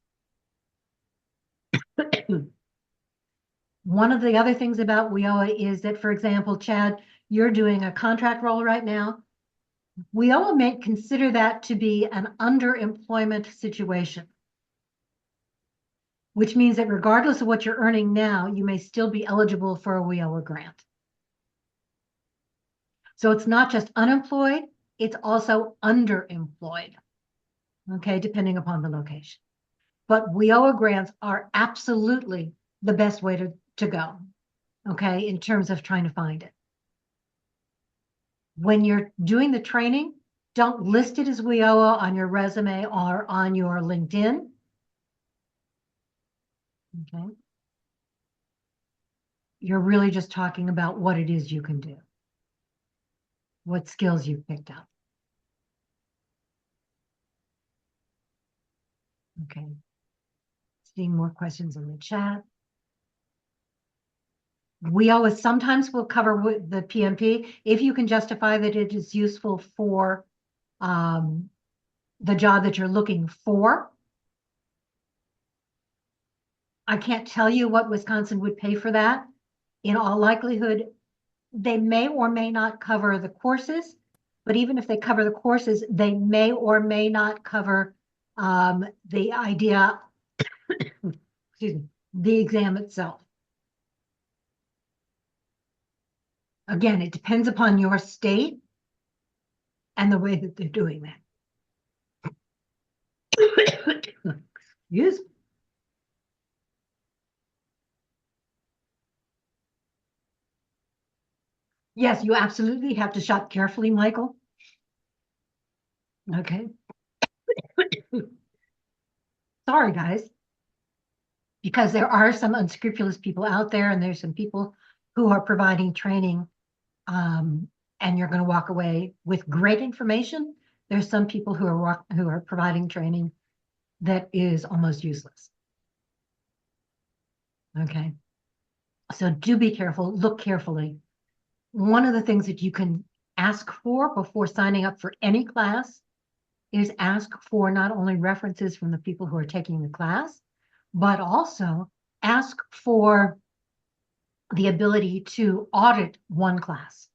One of the other things about WIOA is that, for example, Chad, you're doing a contract role right now. WIOA may consider that to be an underemployment situation, which means that regardless of what you're earning now, you may still be eligible for a WIOA grant. So it's not just unemployed, it's also underemployed, okay, depending upon the location. But WIOA grants are absolutely the best way to go, okay, in terms of trying to find it. When you're doing the training, don't list it as WIOA on your resume or on your LinkedIn. Okay. You're really just talking about what it is you can do, what skills you've picked up. Okay. Seeing more questions in the chat. WIOA sometimes will cover the PMP if you can justify that it is useful for the job that you're looking for. I can't tell you what Wisconsin would pay for that. In all likelihood, they may or may not cover the courses, but even if they cover the courses, they may or may not cover the idea, excuse me, the exam itself. Again, it depends upon your state and the way that they're doing that. Excuse me. Yes, you absolutely have to shop carefully, Michael. Okay. Sorry, guys. Because there are some unscrupulous people out there, and there's some people who are providing training, and you're going to walk away with great information. There's some people who are providing training that is almost useless. Okay. So do be careful, look carefully. One of the things that you can ask for before signing up for any class is ask for not only references from the people who are taking the class, but also ask for the ability to audit one class.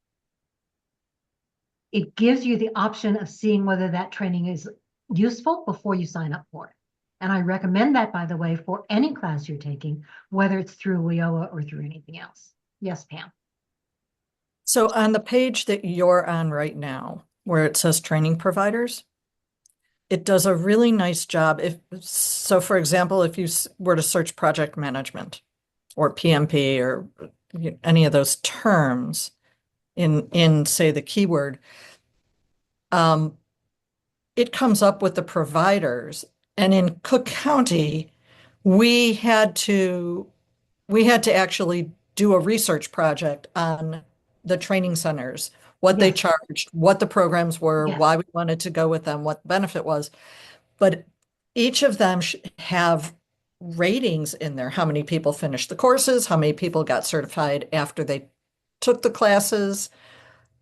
It gives you the option of seeing whether that training is useful before you sign up for it. And I recommend that, by the way, for any class you're taking, whether it's through WIOA or through anything else. Yes, Pam. So on the page that you're on right now, where it says training providers, it does a really nice job. So, for example, if you were to search project management or PMP or any of those terms in say the keyword, it comes up with the providers. And in Cook County, we had to actually do a research project on the training centers, what they charged, what the programs were, why we wanted to go with them, what the benefit was. But each of them should have ratings in there, how many people finished the courses, how many people got certified after they took the classes.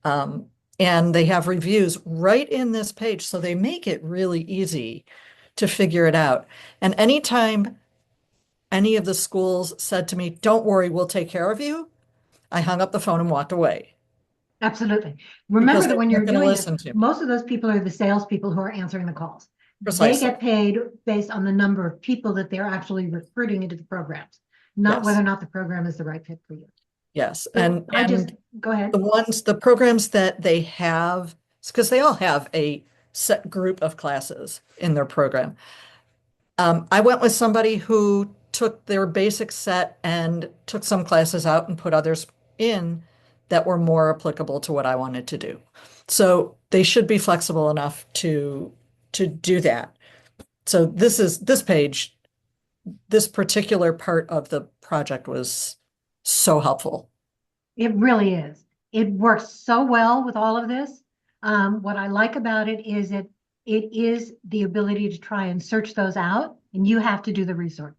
And they have reviews right in this page. So they make it really easy to figure it out. And anytime any of the schools said to me, "Don't worry, we'll take care of you," I hung up the phone and walked away. Absolutely. Remember that when you're doing this, to me. most of those people are the salespeople who are answering the calls. Precisely. They get paid based on the number of people that they're actually recruiting into the programs, not whether or not the program is the right fit for you. Yes. So And go ahead. The programs that they have, because they all have a set group of classes in their program. I went with somebody who took their basic set and took some classes out and put others in that were more applicable to what I wanted to do. So they should be flexible enough to do that. So this page, this particular part of the project was so helpful. It really is. It works so well with all of this. What I like about it is that it is the ability to try and search those out, and you have to do the research.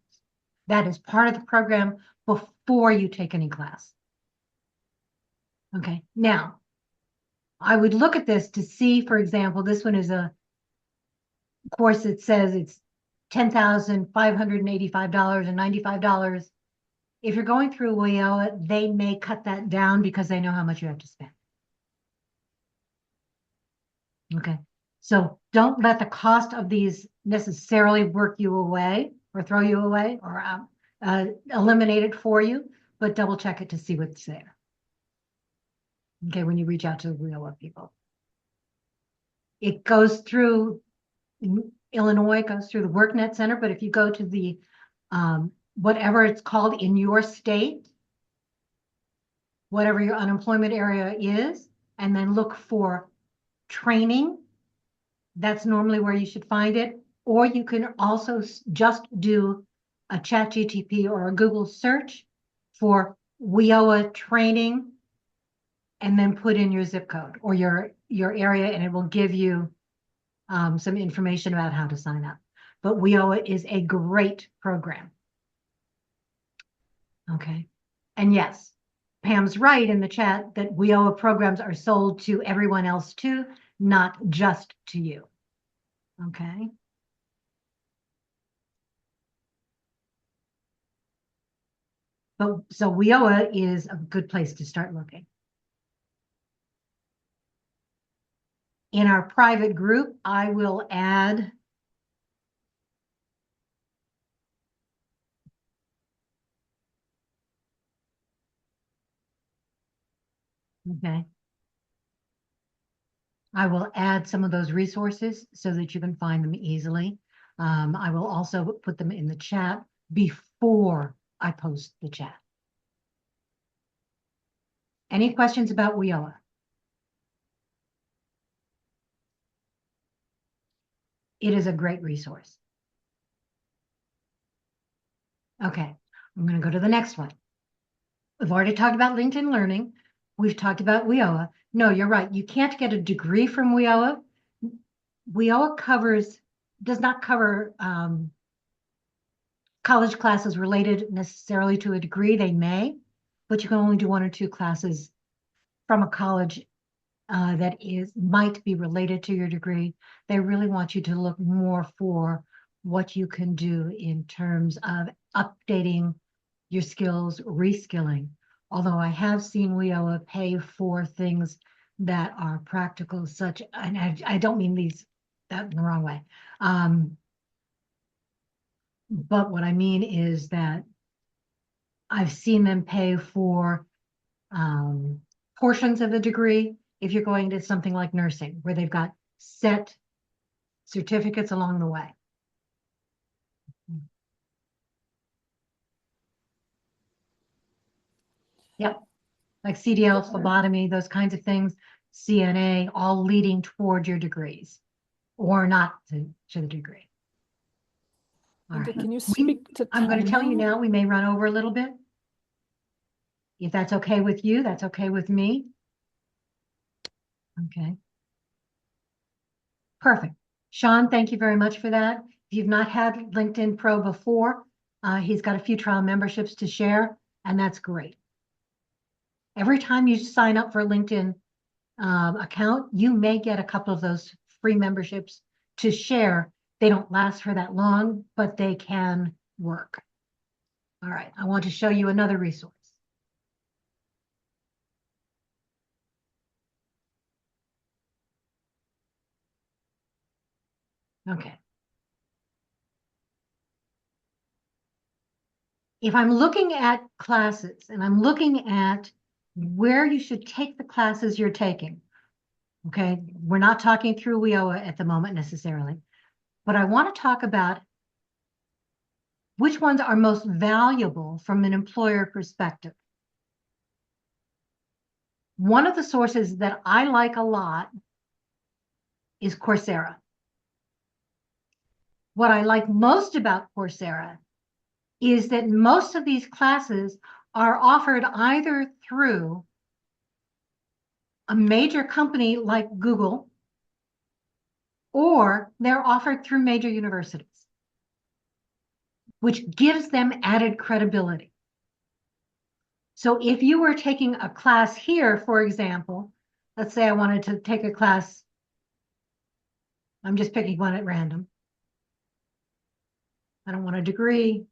That is part of the program before you take any class. Okay, now, I would look at this to see, for example, this one is a course that says it's $10,585.95. If you're going through WIOA, they may cut that down because they know how much you have to spend. Okay, so don't let the cost of these necessarily work you away or throw you away or eliminate it for you, but double check it to see what's there. Okay, when you reach out to the WIOA people. It goes through Illinois, goes through the WorkNet Center, but if you go to the whatever it's called in your state, whatever your unemployment area is, and then look for training, that's normally where you should find it. Or you can also just do a ChatGPT or a Google search for WIOA training and then put in your zip code or your area, and it will give you some information about how to sign up. But WIOA is a great program. Okay. And yes, Pam's right in the chat that WIOA programs are sold to everyone else too, not just to you. Okay. But so WIOA is a good place to start looking. In our private group, I will add okay. I will add some of those resources so that you can find them easily. I will also put them in the chat before I post the chat. Any questions about WIOA? It is a great resource. Okay, I'm going to go to the next one. We've already talked about LinkedIn Learning. We've talked about WIOA. No, you're right. You can't get a degree from WIOA. WIOA does not cover college classes related necessarily to a degree. They may, but you can only do 1 or 2 classes from a college that might be related to your degree. They really want you to look more for what you can do in terms of updating your skills, reskilling. Although I have seen WIOA pay for things that are practical, such, and I don't mean that in the wrong way. But what I mean is that I've seen them pay for portions of a degree if you're going to something like nursing, where they've got set certificates along the way. Yep, like CDL, phlebotomy, those kinds of things, CNA, all leading toward your degrees, or not to the degree. All Linda, right. can you speak to I'm going to tell you timing? now, we may run over a little bit. If that's okay with you, that's okay with me. Okay. Perfect. Sean, thank you very much for that. If you've not had LinkedIn Pro before, he's got a few trial memberships to share, and that's great. Every time you sign up for a LinkedIn account, you may get a couple of those free memberships to share. They don't last for that long, but they can work. All right, I want to show you another resource. Okay. If I'm looking at classes and I'm looking at where you should take the classes you're taking, okay, we're not talking through WIOA at the moment necessarily, but I want to talk about which ones are most valuable from an employer perspective. One of the sources that I like a lot is Coursera. What I like most about Coursera is that most of these classes are offered either through a major company like Google, or they're offered through major universities, which gives them added credibility. So if you were taking a class here, for example, let's say I wanted to take a class, I'm just picking one at random. I don't want a degree.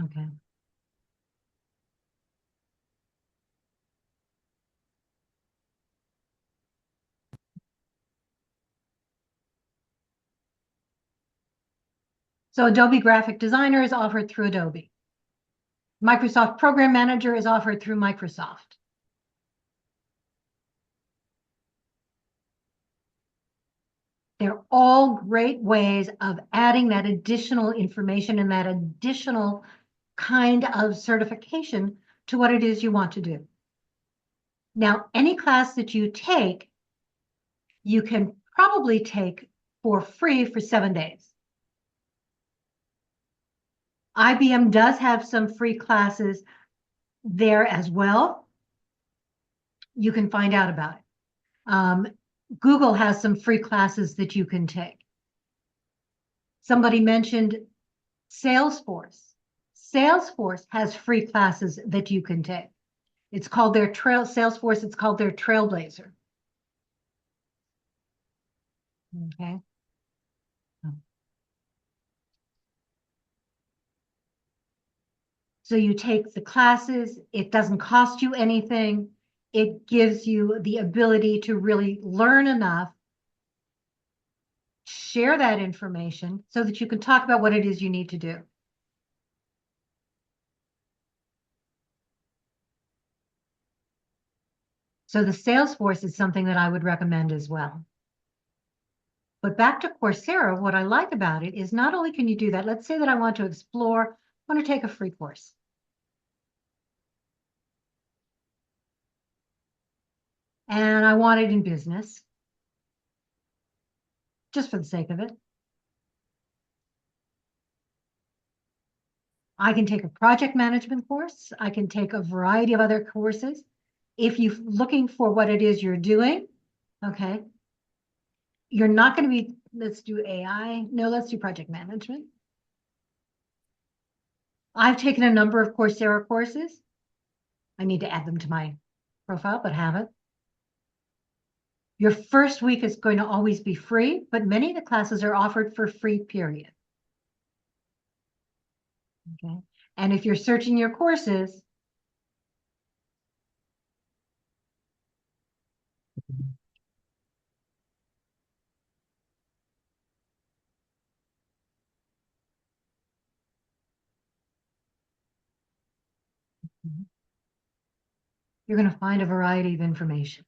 Okay. So Adobe Graphic Designer is offered through Adobe. Microsoft Program Manager is offered through Microsoft. They're all great ways of adding that additional information and that additional kind of certification to what it is you want to do. Now, any class that you take, you can probably take for free for 7 days. IBM does have some free classes there as well. You can find out about it. Google has some free classes that you can take. Somebody mentioned Salesforce. Salesforce has free classes that you can take. It's called their Salesforce, it's called their Trailblazer. Okay. So you take the classes, it doesn't cost you anything. It gives you the ability to really learn enough, share that information so that you can talk about what it is you need to do. So the Salesforce is something that I would recommend as well. But back to Coursera, what I like about it is not only can you do that, let's say that I want to explore, I want to take a free course. And I want it in business, just for the sake of it. I can take a project management course. I can take a variety of other courses. If you're looking for what it is you're doing, okay, you're not going to be, let's do AI. No, let's do project management. I've taken a number of Coursera courses. I need to add them to my profile, but have it. Your first week is going to always be free, but many of the classes are offered for free, period. Okay. And if you're searching your courses, you're going to find a variety of information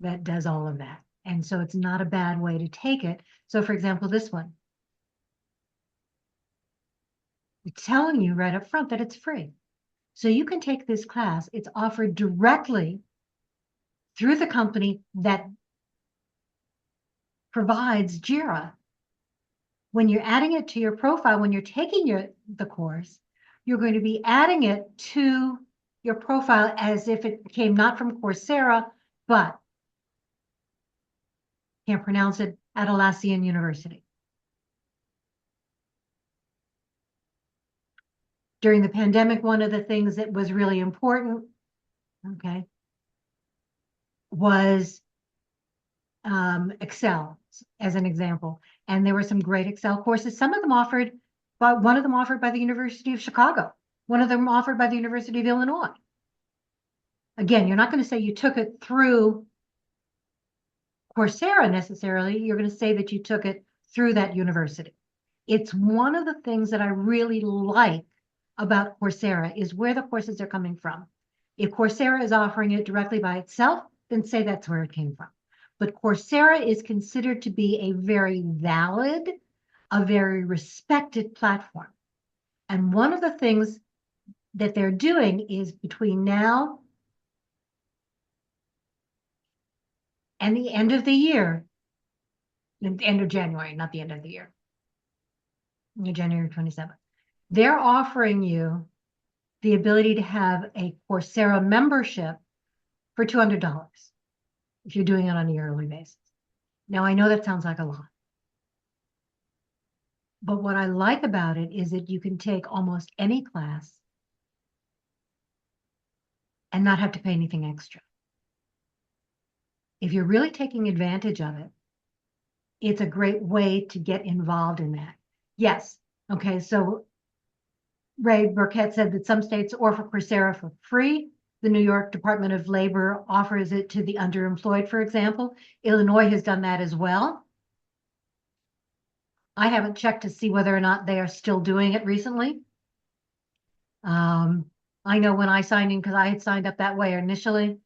that does all of that. And so it's not a bad way to take it. So for example, this one, it's telling you right up front that it's free. So you can take this class. It's offered directly through the company that provides JIRA. When you're adding it to your profile, when you're taking the course, you're going to be adding it to your profile as if it came not from Coursera, but can't pronounce it, Atlassian University. During the pandemic, one of the things that was really important, okay, was Excel, as an example. And there were some great Excel courses. Some of them offered, but one of them offered by the University of Chicago. One of them offered by the University of Illinois. Again, you're not going to say you took it through Coursera necessarily. You're going to say that you took it through that university. It's one of the things that I really like about Coursera is where the courses are coming from. If Coursera is offering it directly by itself, then say that's where it came from. But Coursera is considered to be a very valid, a very respected platform. And one of the things that they're doing is between now and the end of the year, the end of January, not the end of the year, January 27th, they're offering you the ability to have a Coursera membership for $200 if you're doing it on a yearly basis. Now, I know that sounds like a lot. But what I like about it is that you can take almost any class and not have to pay anything extra. If you're really taking advantage of it, it's a great way to get involved in that. Yes. Okay. So Ray Burkett said that some states offer Coursera for free. The New York Department of Labor offers it to the underemployed, for example. Illinois has done that as well. I haven't checked to see whether or not they are still doing it recently. I know when I signed in, because I had signed up that way initially,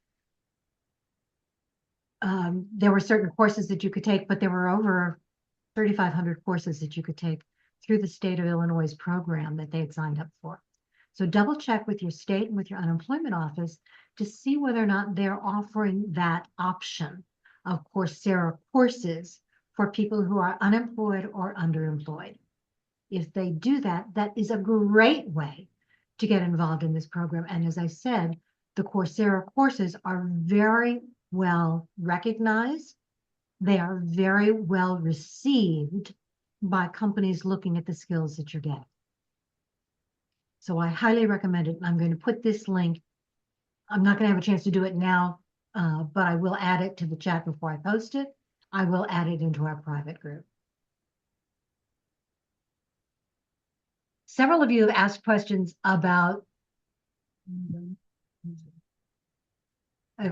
there were certain courses that you could take, but there were over 3,500 courses that you could take through the state of Illinois' program that they had signed up for. So double check with your state and with your unemployment office to see whether or not they're offering that option of Coursera courses for people who are unemployed or underemployed. If they do that, that is a great way to get involved in this program. And as I said, the Coursera courses are very well recognized. They are very well received by companies looking at the skills that you're getting. So I highly recommend it. I'm going to put this link. I'm not going to have a chance to do it now, but I will add it to the chat before I post it. I will add it into our private group. Several of you have asked questions about,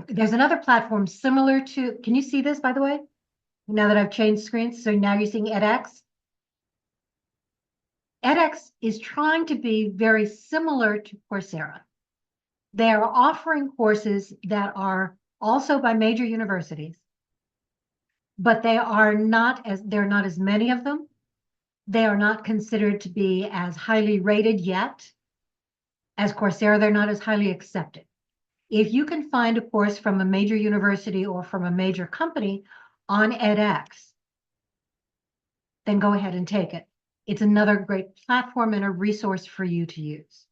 there's another platform similar to, can you see this, by the way? Now that I've changed screens, so now you're seeing edX. edX is trying to be very similar to Coursera. They are offering courses that are also by major universities, but there are not as many of them. They are not considered to be as highly rated yet as Coursera. They're not as highly accepted. If you can find a course from a major university or from a major company on edX, then go ahead and take it. It's another great platform and a resource for you to use.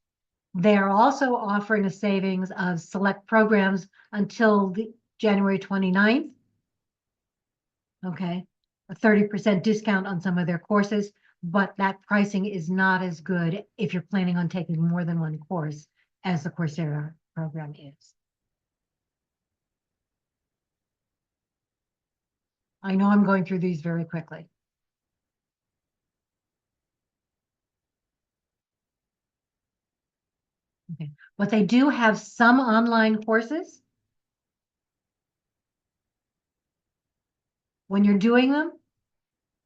They are also offering a savings of select programs until January 29th. Okay, a 30% discount on some of their courses, but that pricing is not as good if you're planning on taking more than one course as the Coursera program is. I know I'm going through these very quickly. Okay, but they do have some online courses. When you're doing them,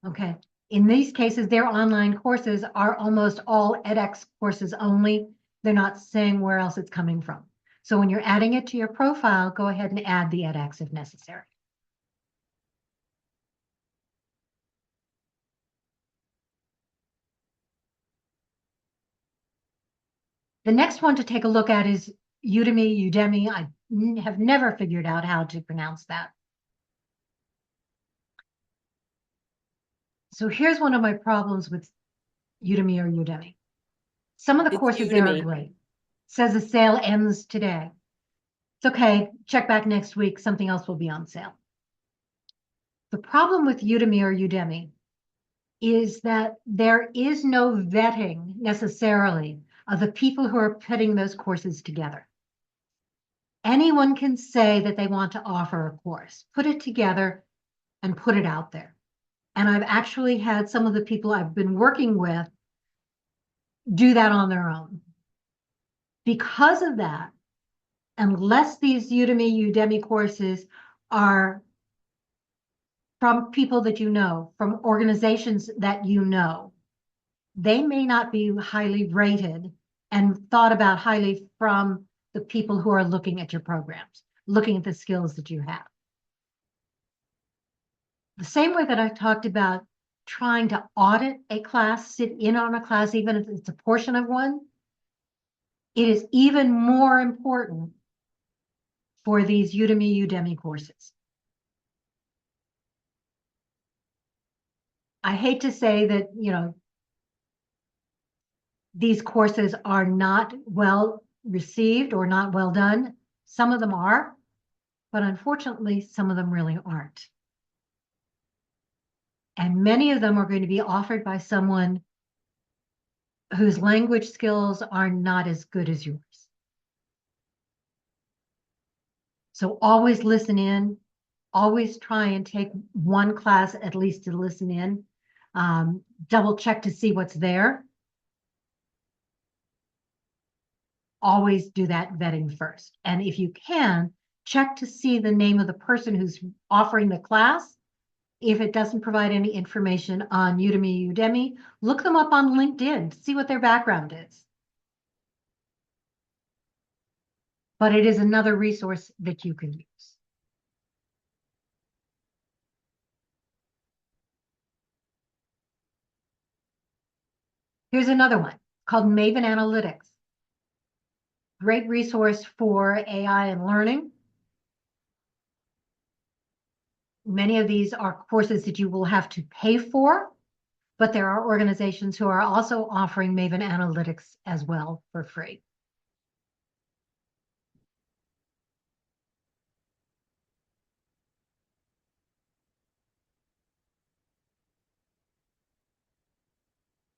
okay, in these cases, their online courses are almost all edX courses only. They're not saying where else it's coming from. So when you're adding it to your profile, go ahead and add the edX if necessary. The next one to take a look at is Udemy. I have never figured out how to pronounce that. So here's one of my problems with Udemy. Some of the It's courses there are Udemy. great. Says the sale ends today. It's okay, check back next week, something else will be on sale. The problem with Udemy is that there is no vetting necessarily of the people who are putting those courses together. Anyone can say that they want to offer a course, put it together and put it out there. And I've actually had some of the people I've been working with do that on their own. Because of that, unless these Udemy courses are from people that you know, from organizations that you know, they may not be highly rated and thought about highly from the people who are looking at your programs, looking at the skills that you have. The same way that I talked about trying to audit a class, sit in on a class, even if it's a portion of one, it is even more important for these Udemy courses. I hate to say that, you know, these courses are not well received or not well done. Some of them are, but unfortunately, some of them really aren't. And many of them are going to be offered by someone whose language skills are not as good as yours. So always listen in, always try and take one class at least to listen in, double check to see what's there. Always do that vetting first. And if you can, check to see the name of the person who's offering the class. If it doesn't provide any information on Udemy, look them up on LinkedIn, see what their background is. But it is another resource that you can use. Here's another one called Maven Analytics. Great resource for AI and learning. Many of these are courses that you will have to pay for, but there are organizations who are also offering Maven Analytics as well for free.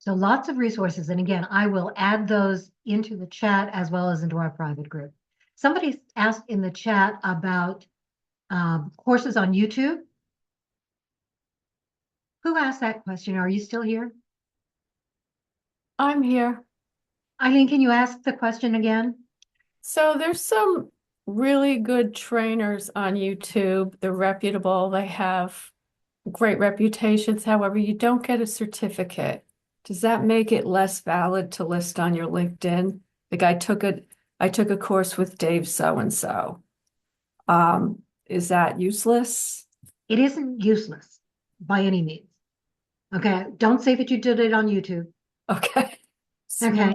So lots of resources. And again, I will add those into the chat as well as into our private group. Somebody asked in the chat about courses on YouTube. Who asked that question? Are you still here? I'm here. Eileen, can you ask the question again? So there's some really good trainers on YouTube. They're reputable. They have great reputations. However, you don't get a certificate. Does that make it less valid to list on your LinkedIn? Like I took a course with Dave so-and-so. Is that useless? It isn't useless by any means. Okay, don't say that you did it on YouTube. Okay. Okay,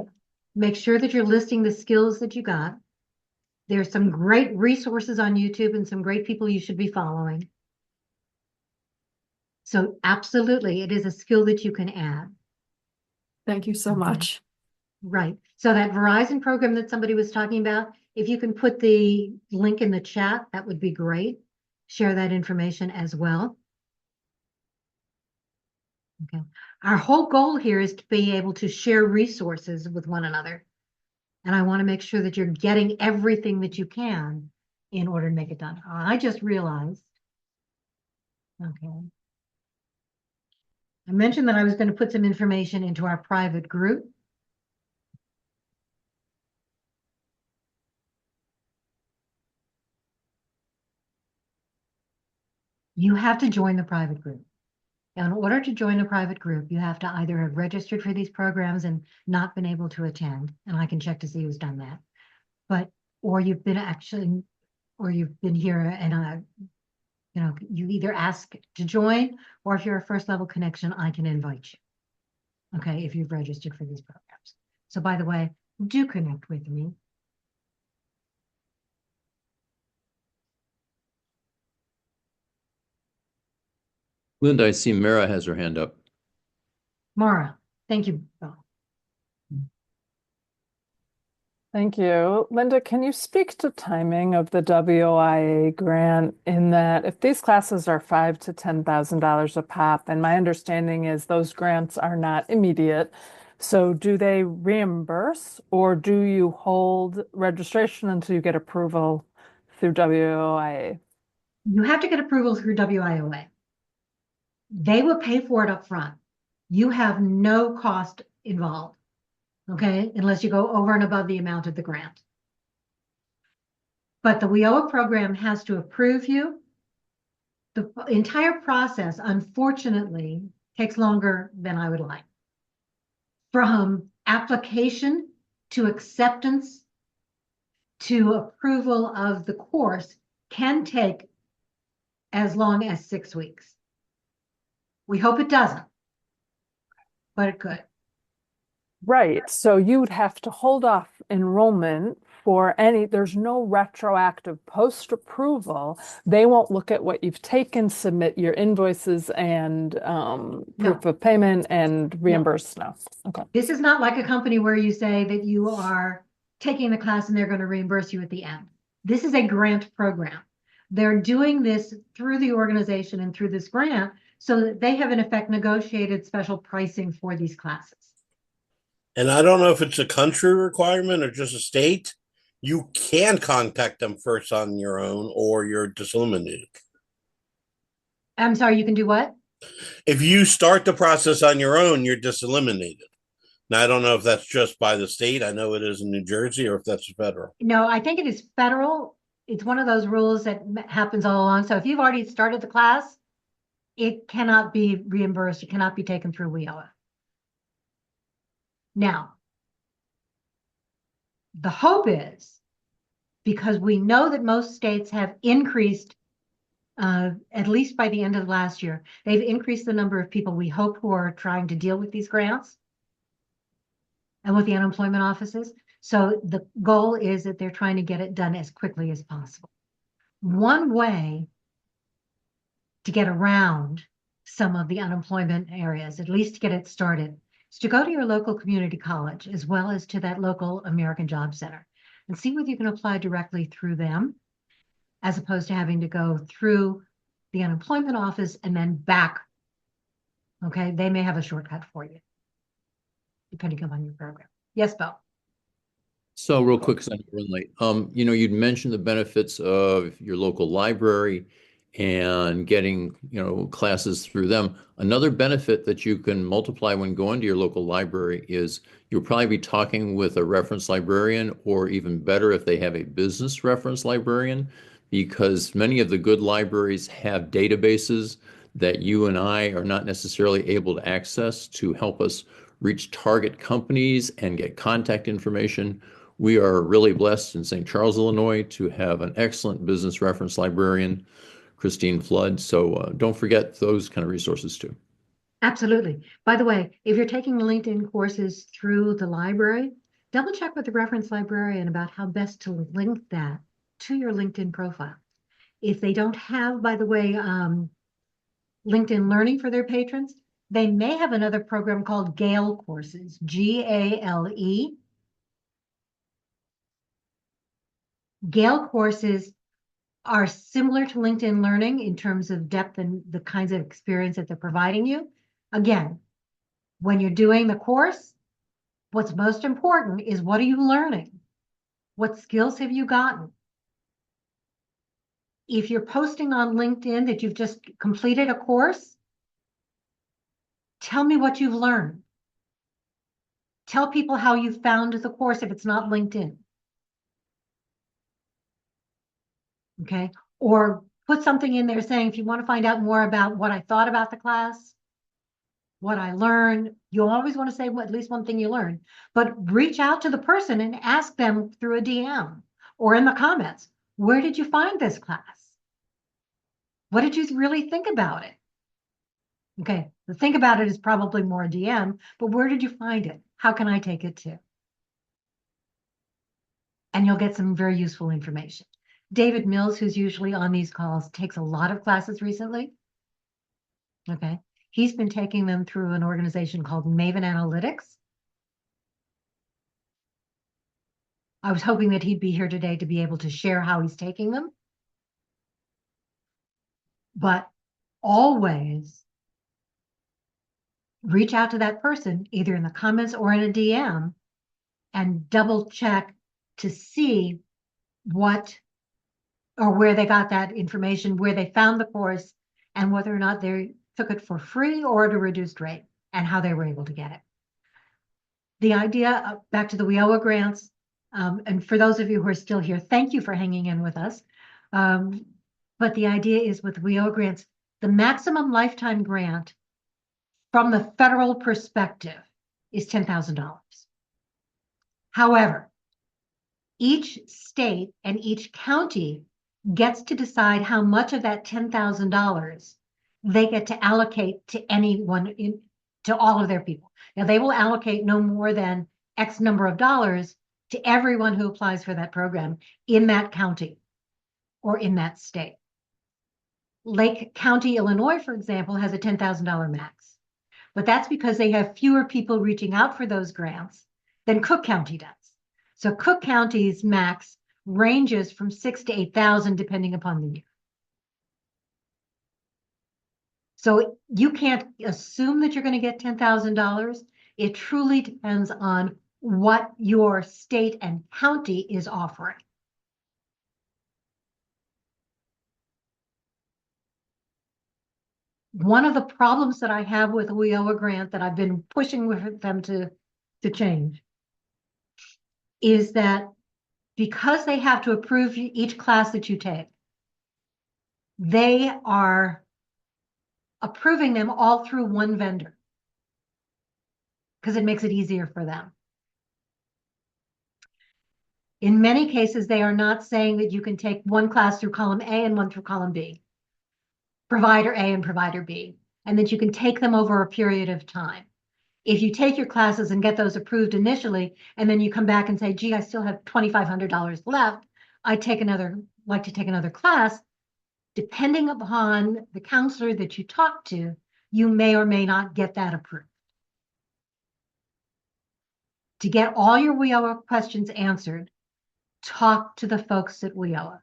make sure that you're listing the skills that you got. There's some great resources on YouTube and some great people you should be following. So absolutely, it is a skill that you can add. Thank you so much. Right. So that Verizon program that somebody was talking about, if you can put the link in the chat, that would be great. Share that information as well. Okay. Our whole goal here is to be able to share resources with one another. And I want to make sure that you're getting everything that you can in order to make it done. I just realized Okay. I mentioned that I was going to put some information into our private group. You have to join the private group. In order to join a private group, you have to either have registered for these programs and not been able to attend, and I can check to see who's done that. Or you've been here and you either ask to join, or if you're a first level connection, I can invite you. Okay, if you've registered for these programs. So by the way, do connect with me. Linda, I see Mara has her hand up. Mara, thank you. Thank you. Linda, can you speak to timing of the WIA grant in that if these classes are $5,000 to $10,000 a pop, and my understanding is those grants are not immediate, so do they reimburse or do you hold registration until you get approval through WIA? You have to get approval through WIOA. They will pay for it up front. You have no cost involved. Okay, unless you go over and above the amount of the grant. But the WIOA program has to approve you. The entire process, unfortunately, takes longer than I would like. From application to acceptance to approval of the course can take as long as 6 weeks. We hope it doesn't, but it could. Right. So you would have to hold off enrollment for there's no retroactive post-approval. They won't look at what you've taken, submit your invoices and proof of payment and reimburse now. Okay. This is not like a company where you say that you are taking the class and they're going to reimburse you at the end. This is a grant program. They're doing this through the organization and through this grant so that they have in effect negotiated special pricing for these classes. And I don't know if it's a country requirement or just a state. You can contact them first on your own or you're diseliminated. I'm sorry, you can do what? If you start the process on your own, you're diseliminated. Now, I don't know if that's just by the state. I know it is in New Jersey, or if that's federal. No, I think it is federal. It's one of those rules that happens all along. So if you've already started the class, it cannot be reimbursed. It cannot be taken through WIOA. Now, the hope is, because we know that most states have increased, at least by the end of last year, they've increased the number of people we hope who are trying to deal with these grants and with the unemployment offices. So the goal is that they're trying to get it done as quickly as possible. One way to get around some of the unemployment areas, at least to get it started, is to go to your local community college as well as to that local American Job Center and see whether you can apply directly through them as opposed to having to go through the unemployment office and then back. Okay, they may have a shortcut for you, depending upon your program. Yes, Bo. So real quick, because I know we're late. You'd mentioned the benefits of your local library and getting, classes through them. Another benefit that you can multiply when going to your local library is you'll probably be talking with a reference librarian, or even better if they have a business reference librarian, because many of the good libraries have databases that you and I are not necessarily able to access to help us reach target companies and get contact information. We are really blessed in St. Charles, Illinois, to have an excellent business reference librarian, Christine Flood. So don't forget those kind of resources too. Absolutely. By the way, if you're taking LinkedIn courses through the library, double check with the reference librarian about how best to link that to your LinkedIn profile. If they don't have, by the way, LinkedIn Learning for their patrons, they may have another program called GALE courses, G-A-L-E. GALE courses are similar to LinkedIn Learning in terms of depth and the kinds of experience that they're providing you. Again, when you're doing the course, what's most important is what are you learning? What skills have you gotten? if you're posting on LinkedIn that you've just completed a course, tell me what you've learned. Tell people how you found the course if it's not LinkedIn. Okay. Or put something in there saying, if you want to find out more about what I thought about the class, what I learned, you always want to say at least one thing you learned, but reach out to the person and ask them through a DM or in the comments, where did you find this class? What did you really think about it? Okay, the think about it is probably more a DM, but where did you find it? How can I take it to? And you'll get some very useful information. David Mills, who's usually on these calls, takes a lot of classes recently. Okay, he's been taking them through an organization called Maven Analytics. I was hoping that he'd be here today to be able to share how he's taking them. But always reach out to that person, either in the comments or in a DM, and double check to see what or where they got that information, where they found the course, and whether or not they took it for free or at a reduced rate, and how they were able to get it. The idea, back to the WIOA grants, and for those of you who are still here, thank you for hanging in with us. But the idea is with WIOA grants, the maximum lifetime grant from the federal perspective is $10,000. However, each state and each county gets to decide how much of that $10,000 they get to allocate to anyone, to all of their people. Now, they will allocate no more than X number of dollars to everyone who applies for that program in that county or in that state. Lake County, Illinois, for example, has a $10,000 max, but that's because they have fewer people reaching out for those grants than Cook County does. So Cook County's max ranges from 6,000 to 8,000 depending upon the year. So you can't assume that you're going to get $10,000. It truly depends on what your state and county is offering. One of the problems that I have with a WIOA grant that I've been pushing with them to change is that because they have to approve each class that you take, they are approving them all through one vendor because it makes it easier for them. In many cases, they are not saying that you can take one class through column A and one through column B, provider A and provider B, and that you can take them over a period of time. If you take your classes and get those approved initially, and then you come back and say, gee, I still have $2,500 left, like to take another class, depending upon the counselor that you talk to, you may or may not get that approved. To get all your WIOA questions answered, talk to the folks at WIOA.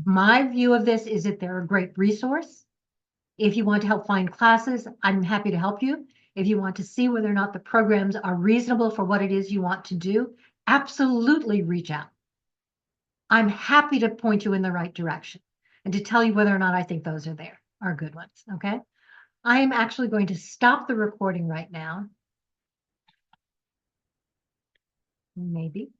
My view of this is that they're a great resource. If you want to help find classes, I'm happy to help you. If you want to see whether or not the programs are reasonable for what it is you want to do, absolutely reach out. I'm happy to point you in the right direction and to tell you whether or not I think those are good ones, okay? I am actually going to stop the recording right now. Maybe.